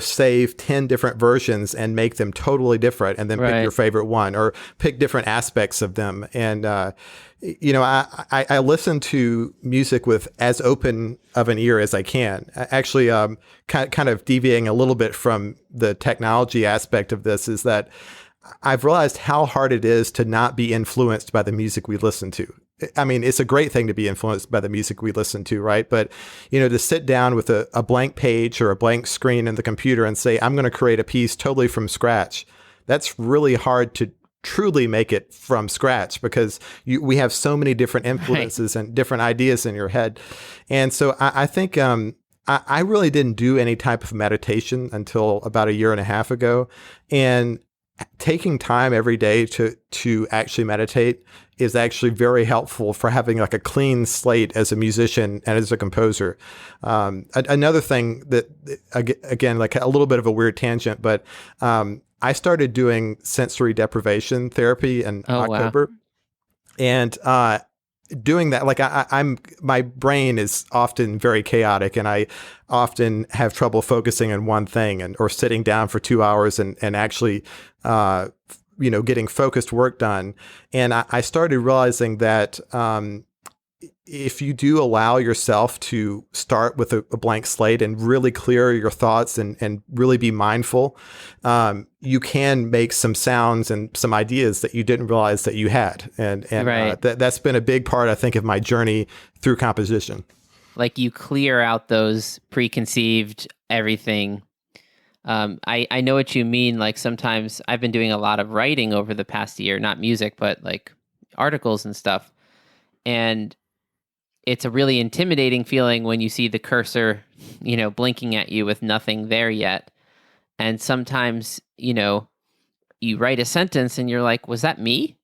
save 10 different versions and make them totally different, and then pick your favorite one or pick different aspects of them. And, I listen to music with as open of an ear as I can. Actually, kind of deviating a little bit from the technology aspect of this is that I've realized how hard it is to not be influenced by the music we listen to. I mean, it's a great thing to be influenced by the music we listen to, right? But, to sit down with a blank page or a blank screen in the computer and say, I'm going to create a piece totally from scratch, that's really hard to truly make it from scratch, because we have so many different influences and different ideas in your head. And so I think I really didn't do any type of meditation until about a year and a half ago. And taking time every day to actually meditate is actually very helpful for having like a clean slate as a musician and as a composer. Another thing that, again, like a little bit of a weird tangent, but I started doing sensory deprivation therapy in October. Wow. And doing that, like my brain is often very chaotic, and I often have trouble focusing on one thing or sitting down for 2 hours and actually, getting focused work done. And I started realizing that if you do allow yourself to start with a blank slate and really clear your thoughts and really be mindful, you can make some sounds and some ideas that you didn't realize that you had. And Right. That's been a big part, I think, of my journey through composition. Like you clear out those preconceived everything. I know what you mean. Like sometimes I've been doing a lot of writing over the past year, not music, but like articles and stuff. And it's a really intimidating feeling when you see the cursor, blinking at you with nothing there yet. And sometimes, you write a sentence and you're like, was that me?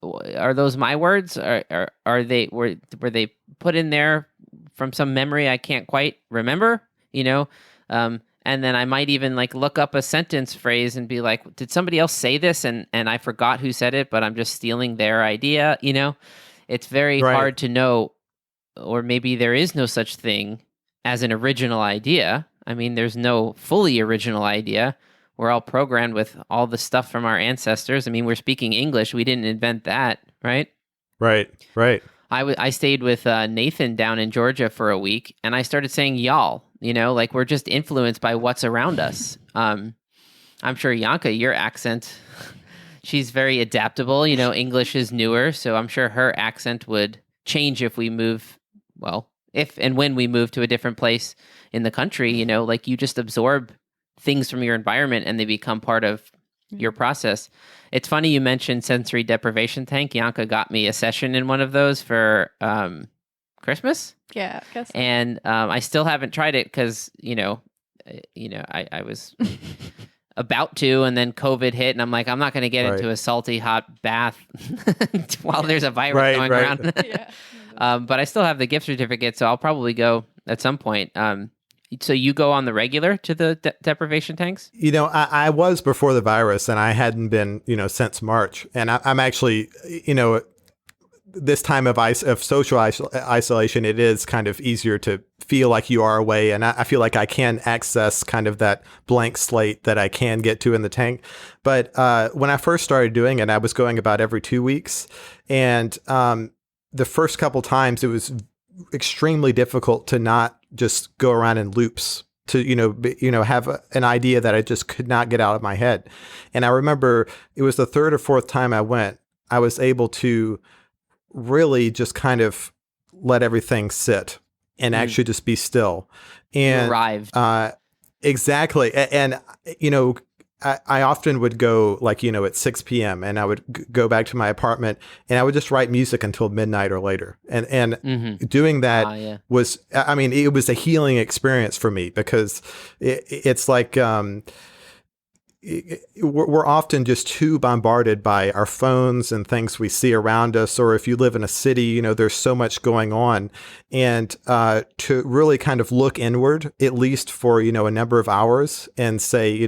Are those my words? Are they, were they put in there from some memory I can't quite remember, and then I might even like look up a sentence phrase and be like, did somebody else say this? And I forgot who said it, but I'm just stealing their idea. It's very Right. hard to know, or maybe there is no such thing as an original idea. I mean, there's no fully original idea. We're all programmed with all the stuff from our ancestors. I mean, we're speaking English. We didn't invent that, right? Right. I stayed with Nathan down in Georgia for a week, and I started saying y'all, like we're just influenced by what's around us. I'm sure Yanka, your accent, she's very adaptable. English is newer, so I'm sure her accent would change if we move, if and when we move to a different place in the country, like you just absorb things from your environment and they become part of your process. It's funny you mentioned sensory deprivation tank. Yanka got me a session in one of those for Christmas. Yeah, I guess. And I still haven't tried it because, I was about to, and then COVID hit, and I'm like, I'm not going to get into a salty hot bath while there's a virus going around. Yeah. But I still have the gift certificate, so I'll probably go at some point. So you go on the regular to the deprivation tanks? I was before the virus, and I hadn't been, since March. And I'm actually, this time of social isolation, it is kind of easier to feel like you are away. And I feel like I can access kind of that blank slate that I can get to in the tank. But when I first started doing it, I was going about every 2 weeks. And the first couple times, it was extremely difficult to not just go around in loops, to have an idea that I just could not get out of my head. And I remember it was the third or fourth time I went, I was able to really just kind of let everything sit and actually just be still. And you arrived. Exactly. And I often would go at 6 p.m. and I would go back to my apartment and I would just write music until midnight or later. And doing that was, it was a healing experience for me, because it's like, we're often just too bombarded by our phones and things we see around us. Or if you live in a city, there's so much going on. And to really kind of look inward, at least for, a number of hours, and say,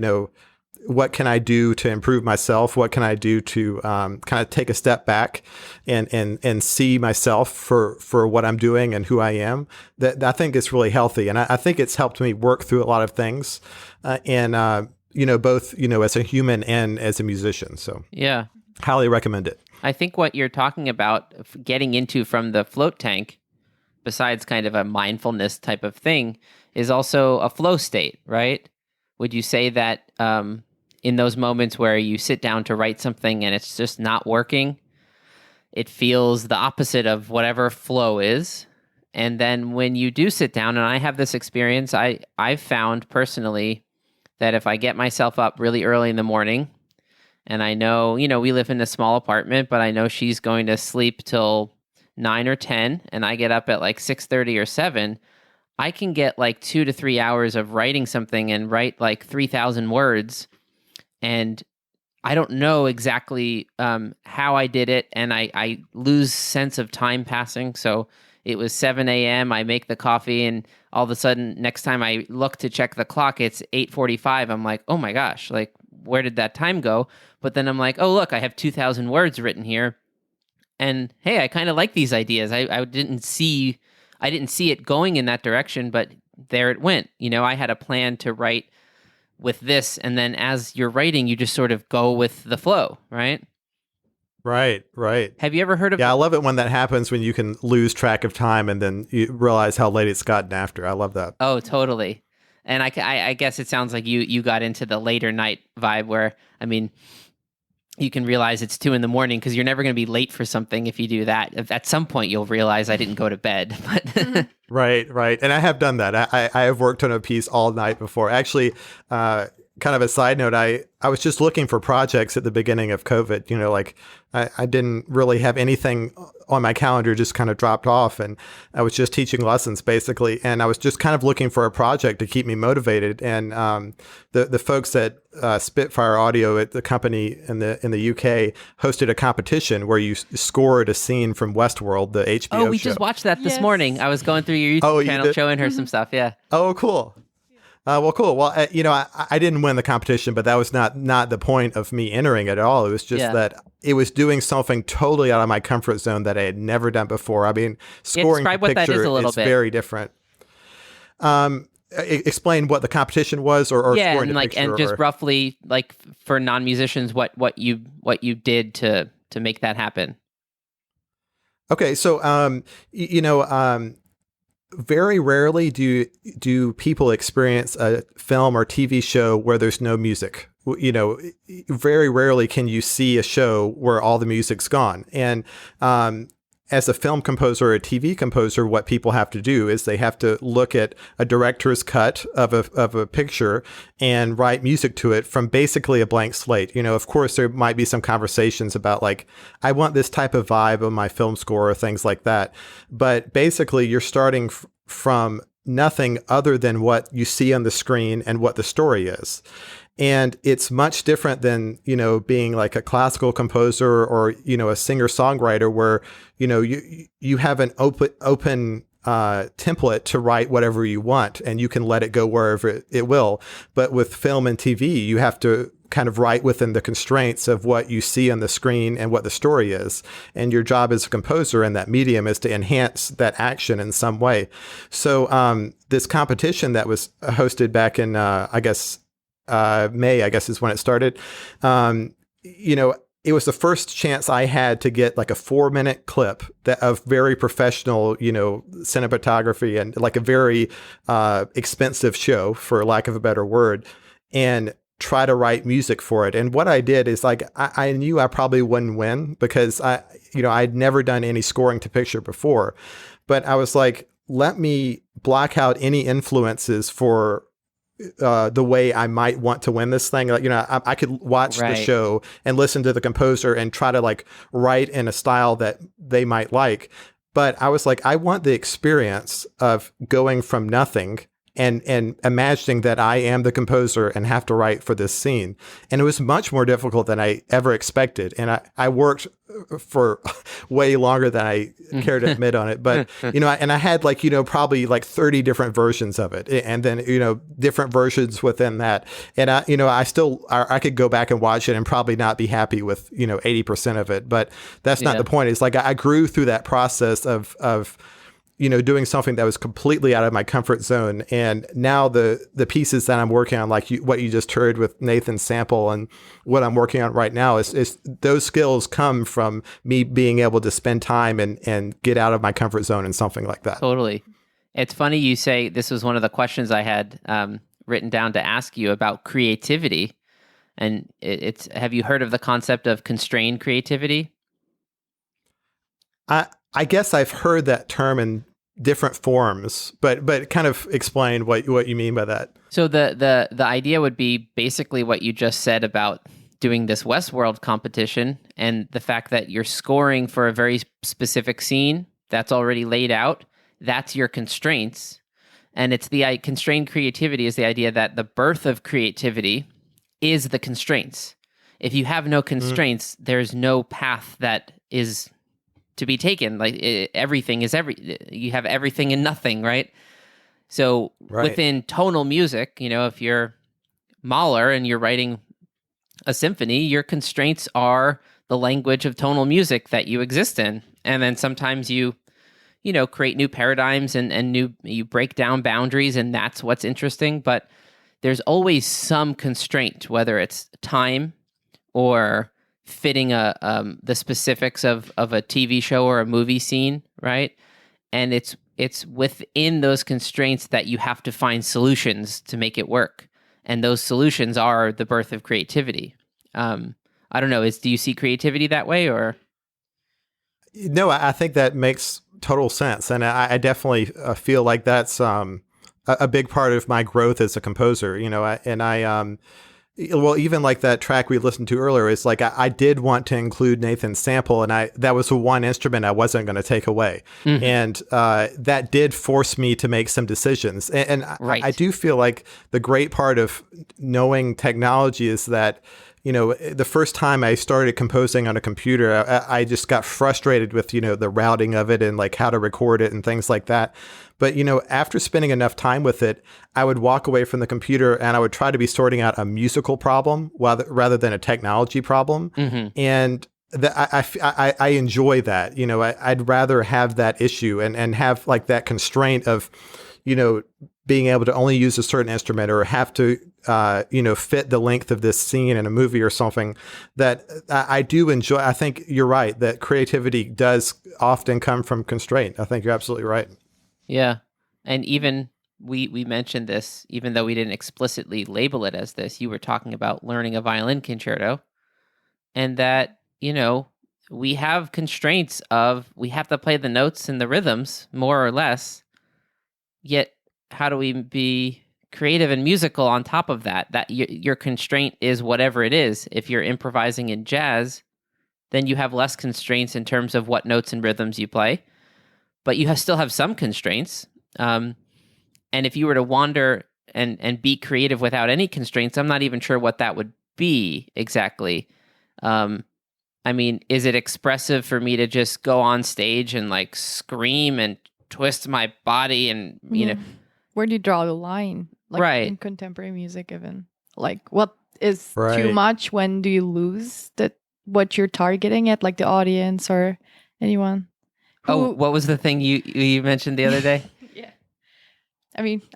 what can I do to improve myself? What can I do to kind of take a step back and see myself for what I'm doing and who I am? That I think is really healthy. And I think it's helped me work through a lot of things. Both, as a human and as a musician. So yeah, highly recommend it. I think what you're talking about getting into from the float tank, besides kind of a mindfulness type of thing, is also a flow state, right? Would you say that in those moments where you sit down to write something and it's just not working, it feels the opposite of whatever flow is? And then when you do sit down, and I have this experience, I've found personally that if I get myself up really early in the morning, and I know, we live in a small apartment, but I know she's going to sleep till 9 or 10, and I get up at like 6:30 or 7, I can get like 2 to 3 hours of writing something and write like 3,000 words. And I don't know exactly how I did it, and I lose sense of time passing. So it was 7 a.m. I make the coffee, and all of a sudden, next time I look to check the clock, it's 8:45. I'm like, oh my gosh, like where did that time go? But then I'm like, oh look, I have 2,000 words written here, and hey, I kind of like these ideas. I didn't see it going in that direction, but there it went. I had a plan to write with this, and then as you're writing, you just sort of go with the flow, right? Right. Have you ever heard of? Yeah, I love it when that happens, when you can lose track of time and then you realize how late it's gotten after. I love that. Oh, totally. And I guess it sounds like you got into the later night vibe where, I mean, you can realize it's 2 a.m. because you're never going to be late for something if you do that. At some point, you'll realize I didn't go to bed. But Right. And I have done that. I have worked on a piece all night before. Actually, kind of a side note, I was just looking for projects at the beginning of COVID. Like I didn't really have anything on my calendar, just kind of dropped off, and I was just teaching lessons basically. And I was just kind of looking for a project to keep me motivated. And the folks at Spitfire Audio at the company in the UK hosted a competition where you scored a scene from Westworld, the HBO show. Oh, we just watched that this Yes. morning. I was going through your YouTube channel showing her some stuff. Yeah. Oh, cool. Well, cool. Well, I didn't win the competition, but that was not the point of me entering it at all. It was just that it was doing something totally out of my comfort zone that I had never done before. I mean, scoring describe the what that picture is a little is bit. very different. Explain what the competition was, or Yeah, scoring and the like, picture, and just or... roughly, like for non-musicians, what you did to make that happen. Okay, so very rarely do people experience a film or TV show where there's no music. Very rarely can you see a show where all the music's gone. And as a film composer or a TV composer, what people have to do is they have to look at a director's cut of a picture and write music to it from basically a blank slate. Of course, there might be some conversations about like, I want this type of vibe on my film score or things like that. But basically, you're starting from nothing other than what you see on the screen and what the story is. And it's much different than, being like a classical composer or, a singer-songwriter where, you have an open template to write whatever you want and you can let it go wherever it will. But with film and TV, you have to kind of write within the constraints of what you see on the screen and what the story is. And your job as a composer in that medium is to enhance that action in some way. So this competition that was hosted back in, May, I guess is when it started. It was the first chance I had to get like a 4-minute clip of very professional, cinematography and like a very expensive show, for lack of a better word, and try to write music for it. And what I did is like, I knew I probably wouldn't win because I'd never done any scoring to picture before, but I was like, let me block out any influences for the way I might want to win this thing. Like, I could watch the show and listen to the composer and try to like write in a style that they might like. But I was like, I want the experience of going from nothing and imagining that I am the composer and have to write for this scene. And it was much more difficult than I ever expected. And I worked for way longer than I care to admit on it. But, and I had like, probably like 30 different versions of it. And then, different versions within that. And I could go back and watch it and probably not be happy with, 80% of it. But that's not the point. It's like I grew through that process of doing something that was completely out of my comfort zone. And now the pieces that I'm working on, like what you just heard with Nathan's sample and what I'm working on right now is those skills come from me being able to spend time and get out of my comfort zone and something like that. Totally. It's funny you say this was one of the questions I had written down to ask you about creativity. And have you heard of the concept of constrained creativity? I guess I've heard that term in different forms, but kind of explain what you mean by that. So the idea would be basically what you just said about doing this Westworld competition and the fact that you're scoring for a very specific scene that's already laid out. That's your constraints. And it's the constrained creativity is the idea that the birth of creativity is the constraints. if you have no constraints, there's no path that is to be taken. Like everything is you have everything and nothing, right? So within tonal music, if you're Mahler and you're writing a symphony, your constraints are the language of tonal music that you exist in. And then sometimes you create new paradigms and you break down boundaries, and that's what's interesting. But there's always some constraint, whether it's time or fitting the specifics of a TV show or a movie scene, right? And it's within those constraints that you have to find solutions to make it work. And those solutions are the birth of creativity. I don't know, do you see creativity that way, or? No, I think that makes total sense. And I definitely feel like that's a big part of my growth as a composer, well, even like that track we listened to earlier, is like I did want to include Nathan's sample, and that was the one instrument I wasn't going to take away. Mm-hmm. And that did force me to make some decisions. And I do feel like the great part of knowing technology is that, the first time I started composing on a computer, I just got frustrated with, the routing of it and like how to record it and things like that. But, after spending enough time with it, I would walk away from the computer and I would try to be sorting out a musical problem rather than a technology problem. Mm-hmm. And I enjoy that. I'd rather have that issue and have like that constraint of, being able to only use a certain instrument or have to, fit the length of this scene in a movie or something, that I do enjoy. I think you're right that creativity does often come from constraint. I think you're absolutely right. Yeah. And even we mentioned this, even though we didn't explicitly label it as this, you were talking about learning a violin concerto, and that, we have constraints of, we have to play the notes and the rhythms more or less, yet how do we be creative and musical on top of that? That your constraint is whatever it is. If you're improvising in jazz, then you have less constraints in terms of what notes and rhythms you play, but you still have some constraints. And if you were to wander and be creative without any constraints, I'm not even sure what that would be exactly. Is it expressive for me to just go on stage and like scream and twist my body and, Where do you draw the line? Like right. In contemporary music, even like what is too much? When do you lose what you're targeting at, like the audience or anyone? What was the thing you mentioned the other day? Yeah.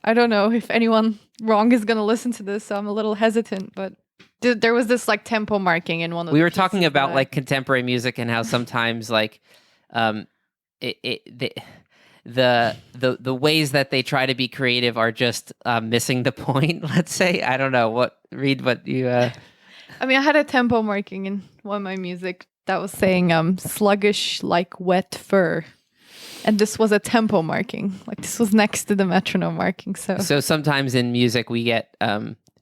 I don't know if anyone wrong is going to listen to this, so I'm a little hesitant, but there was this like tempo marking in one of the We were talking about like contemporary music and how sometimes like the ways that they try to be creative are just missing the point, let's say. I don't know what you I had a tempo marking in one of my music that was saying sluggish like wet fur, and this was a tempo marking, like this was next to the metronome marking. So sometimes in music we get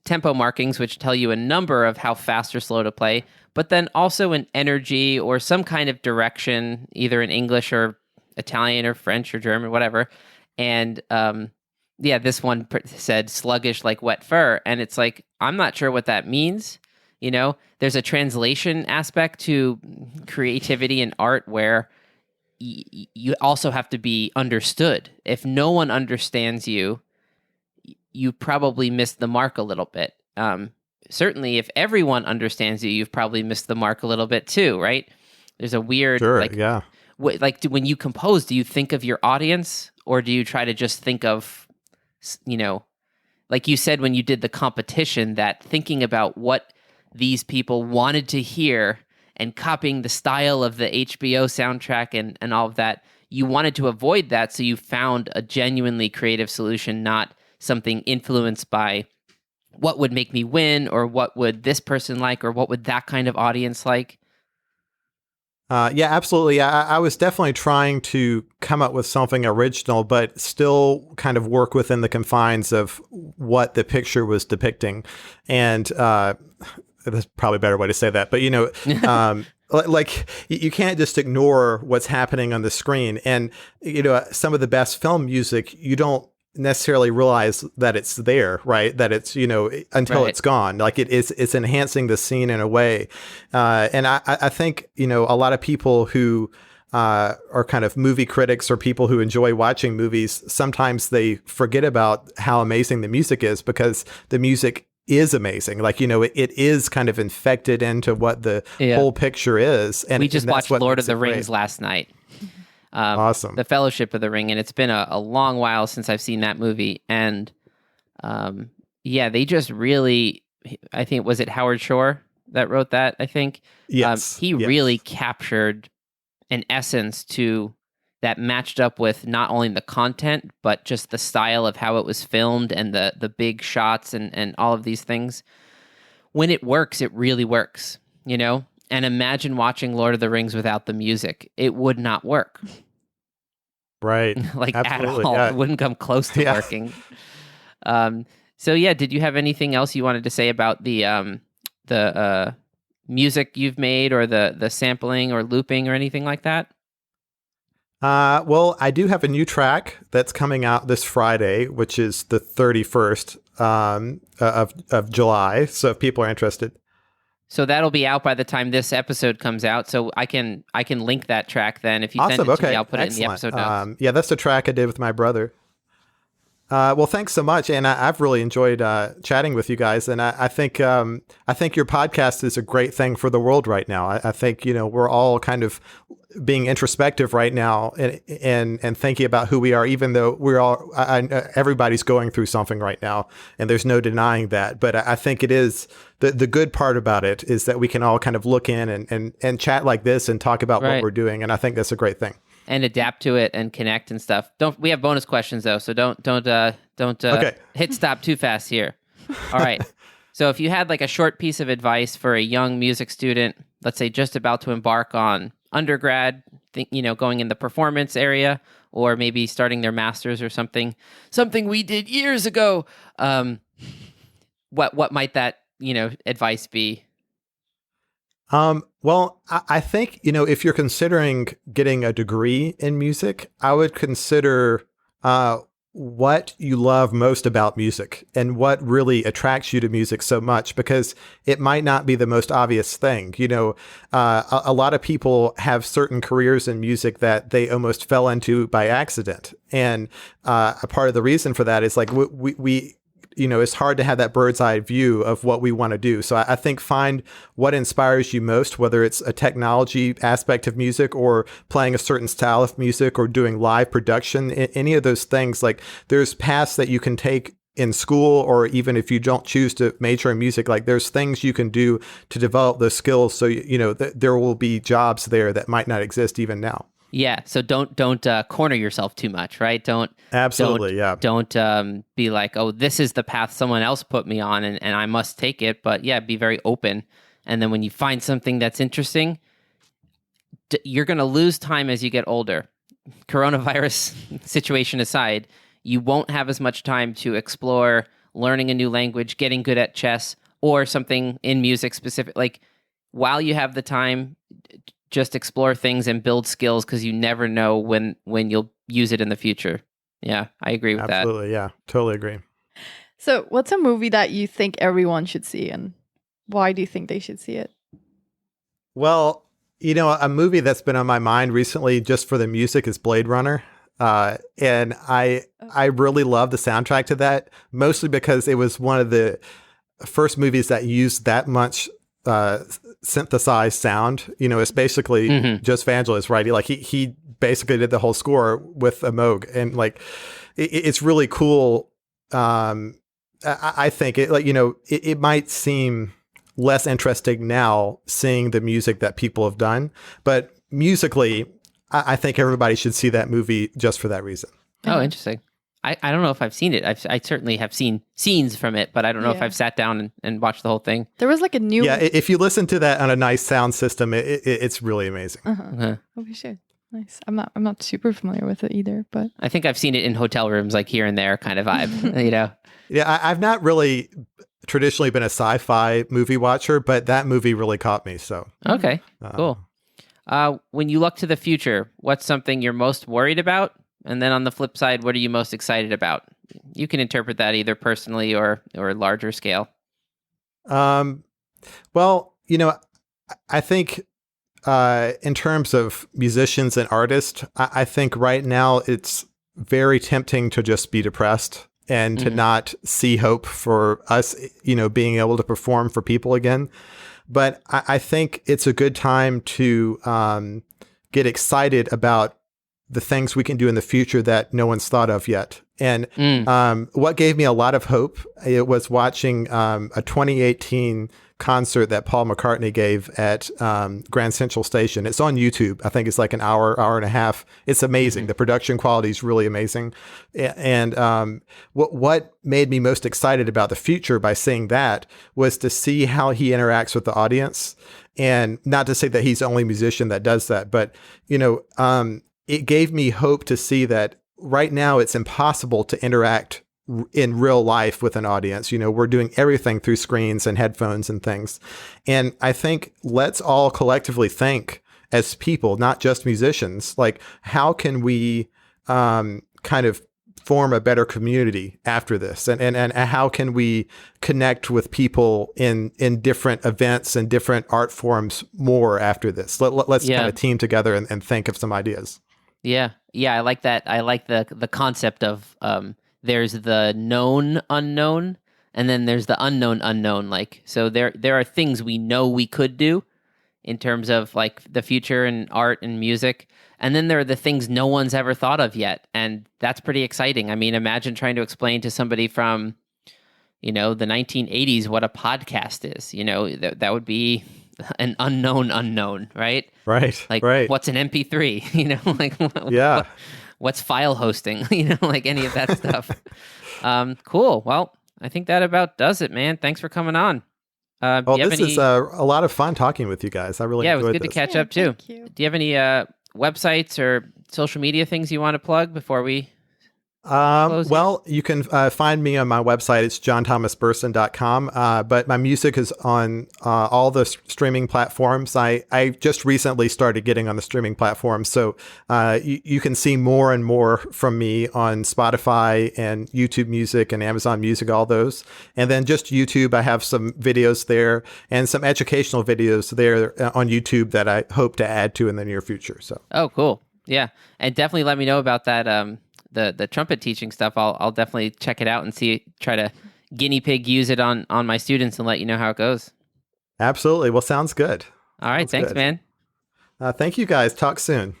tempo markings which tell you a number of how fast or slow to play, but then also an energy or some kind of direction, either in English or Italian or French or German, whatever. And this one said sluggish like wet fur, and it's like, I'm not sure what that means. There's a translation aspect to creativity and art where you also have to be understood. If no one understands you, you probably missed the mark a little bit. Certainly, if everyone understands you, you've probably missed the mark a little bit too, right? There's a weird, when you compose, do you think of your audience, or do you try to just think of, like you said when you did the competition, that thinking about what these people wanted to hear and copying the style of the HBO soundtrack and all of that, you wanted to avoid that, so you found a genuinely creative solution, not something influenced by what would make me win, or what would this person like, or what would that kind of audience like. Yeah, absolutely. I was definitely trying to come up with something original, but still kind of work within the confines of what the picture was depicting. And that's probably a better way to say that. But, like you can't just ignore what's happening on the screen. And, some of the best film music, you don't necessarily realize that it's there, right? That it's, until Right. it's gone. Like it's enhancing the scene in a way. And I think, a lot of people who are kind of movie critics or people who enjoy watching movies, sometimes they forget about how amazing the music is, because the music is amazing. Like, it is kind of infected into what the whole picture is. And we just and that's watched what Lord makes of the it great. Rings last night. Awesome. The Fellowship of the Ring, and it's been a long while since I've seen that movie. And they just really, I think, was it Howard Shore that wrote that? I think Yes. he Yes. really captured an essence to that matched up with not only the content, but just the style of how it was filmed and the big shots and all of these things. When it works, it really works, And imagine watching Lord of the Rings without the music. It would not work. Right. Like Absolutely. at all. Yeah. It wouldn't come close to Yeah. working. Did you have anything else you wanted to say about the music you've made, or the sampling or looping or anything like that? Well, I do have a new track that's coming out this Friday, which is the 31st of July. So if people are interested. So that'll be out by the time this episode comes out. So I can link that track then. If you send Awesome. it to Okay. me, I'll put Excellent. it in the episode notes. Yeah, that's the track I did with my brother. Well, thanks so much, and I've really enjoyed chatting with you guys. And I think your podcast is a great thing for the world right now. I think we're all kind of being introspective right now, and thinking about who we are, even though we're all everybody's going through something right now, and there's no denying that. But I think it is the good part about it is that we can all kind of look in and chat like this and talk about Right. what we're doing, and I think that's a great thing. And adapt to it and connect and stuff. We have bonus questions though, so don't Okay. hit stop too fast here. All right. So if you had like a short piece of advice for a young music student, let's say just about to embark on undergrad, going in the performance area, or maybe starting their master's or something we did years ago, what might that advice be? Well, I think, if you're considering getting a degree in music, I would consider what you love most about music and what really attracts you to music so much, because it might not be the most obvious thing. A lot of people have certain careers in music that they almost fell into by accident. And a part of the reason for that is like we it's hard to have that bird's eye view of what we want to do. So I think find what inspires you most, whether it's a technology aspect of music or playing a certain style of music or doing live production, any of those things. Like there's paths that you can take in school, or even if you don't choose to major in music, like there's things you can do to develop those skills. So, there will be jobs there that might not exist even now. Yeah, so don't corner yourself too much, right? Absolutely, yeah. Don't be like, oh, this is the path someone else put me on, and I must take it. But yeah, be very open. And then when you find something that's interesting, you're going to lose time as you get older. Coronavirus situation aside, you won't have as much time to explore learning a new language, getting good at chess, or something in music specific. Like while you have the time, just explore things and build skills, because you never know when you'll use it in the future. Yeah, I agree with that. Absolutely, yeah. Totally agree. So, what's a movie that you think everyone should see, and why do you think they should see it? Well, a movie that's been on my mind recently just for the music is Blade Runner. And I really love the soundtrack to that, mostly because it was one of the first movies that used that much synthesized sound. It's basically just Vangelis, right? He basically did the whole score with a Moog, and like it's really cool. I think it might seem less interesting now seeing the music that people have done, but musically, I think everybody should see that movie just for that reason. Oh, interesting. I don't know if I've seen it. I certainly have seen scenes from it, but I don't know if I've sat down and watched the whole thing. There was like a new... Yeah, if you listen to that on a nice sound system, it's really amazing. Oh, we should. Nice. I'm not super familiar with it either, but... I think I've seen it in hotel rooms, like here and there kind of vibe, Yeah, I've not really traditionally been a sci-fi movie watcher, but that movie really caught me, so... Okay, cool. When you look to the future, what's something you're most worried about? And then on the flip side, what are you most excited about? You can interpret that either personally or larger scale. Well, I think in terms of musicians and artists, I think right now it's very tempting to just be depressed and to not see hope for us, being able to perform for people again. But I think it's a good time to get excited about the things we can do in the future that no one's thought of yet. And what gave me a lot of hope, it was watching a 2018 concert that Paul McCartney gave at Grand Central Station. It's on YouTube. I think it's like an hour and a half. It's amazing. The production quality is really amazing. And what made me most excited about the future by seeing that was to see how he interacts with the audience. And not to say that he's the only musician that does that, but, it gave me hope to see that right now it's impossible to interact in real life with an audience. We're doing everything through screens and headphones and things. And I think let's all collectively think as people, not just musicians, like how can we kind of form a better community after this? And how can we connect with people in different events and different art forms more after this? Let's kind of team together and think of some ideas. Yeah. I like that. I like the concept of there's the known unknown, and then there's the unknown unknown. Like, so there are things we know we could do in terms of like the future and art and music, and then there are the things no one's ever thought of yet, and that's pretty exciting. I mean, imagine trying to explain to somebody from, the 1980s what a podcast is. That would be an unknown, right? Right. Like, right. What's an MP3? What's file hosting? Like any of that stuff. Cool. Well, I think that about does it, man. Thanks for coming on. This is a lot of fun talking with you guys. I really enjoyed it was good this. to catch up too. Thank you. Do you have any websites or social media things you want to plug before we well, you can find me on my website. It's johnthomasburson.com. But my music is on all the streaming platforms. I just recently started getting on the streaming platforms. So you can see more and more from me on Spotify and YouTube Music and Amazon Music, all those. And then just YouTube, I have some videos there and some educational videos there on YouTube that I hope to add to in the near future. So. Oh, cool. Yeah. And definitely let me know about that. The trumpet teaching stuff. I'll definitely check it out and try to guinea pig use it on my students and let you know how it goes. Absolutely. Well, sounds good. All right. Thanks, man. Thank you guys. Talk soon.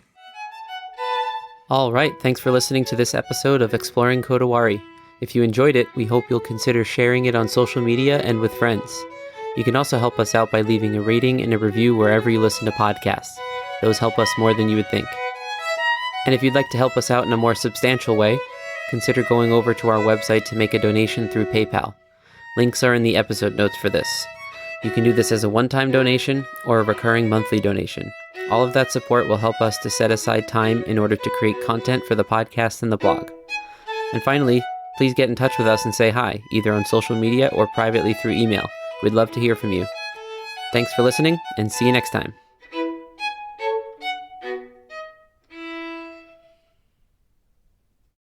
All right. Thanks for listening to this episode of Exploring Kodawari. If you enjoyed it, we hope you'll consider sharing it on social media and with friends. You can also help us out by leaving a rating and a review wherever you listen to podcasts. Those help us more than you would think. And if you'd like to help us out in a more substantial way, consider going over to our website to make a donation through PayPal. Links are in the episode notes for this. You can do this as a one-time donation or a recurring monthly donation. All of that support will help us to set aside time in order to create content for the podcast and the blog. And finally, please get in touch with us and say hi, either on social media or privately through email. We'd love to hear from you. Thanks for listening, and see you next time.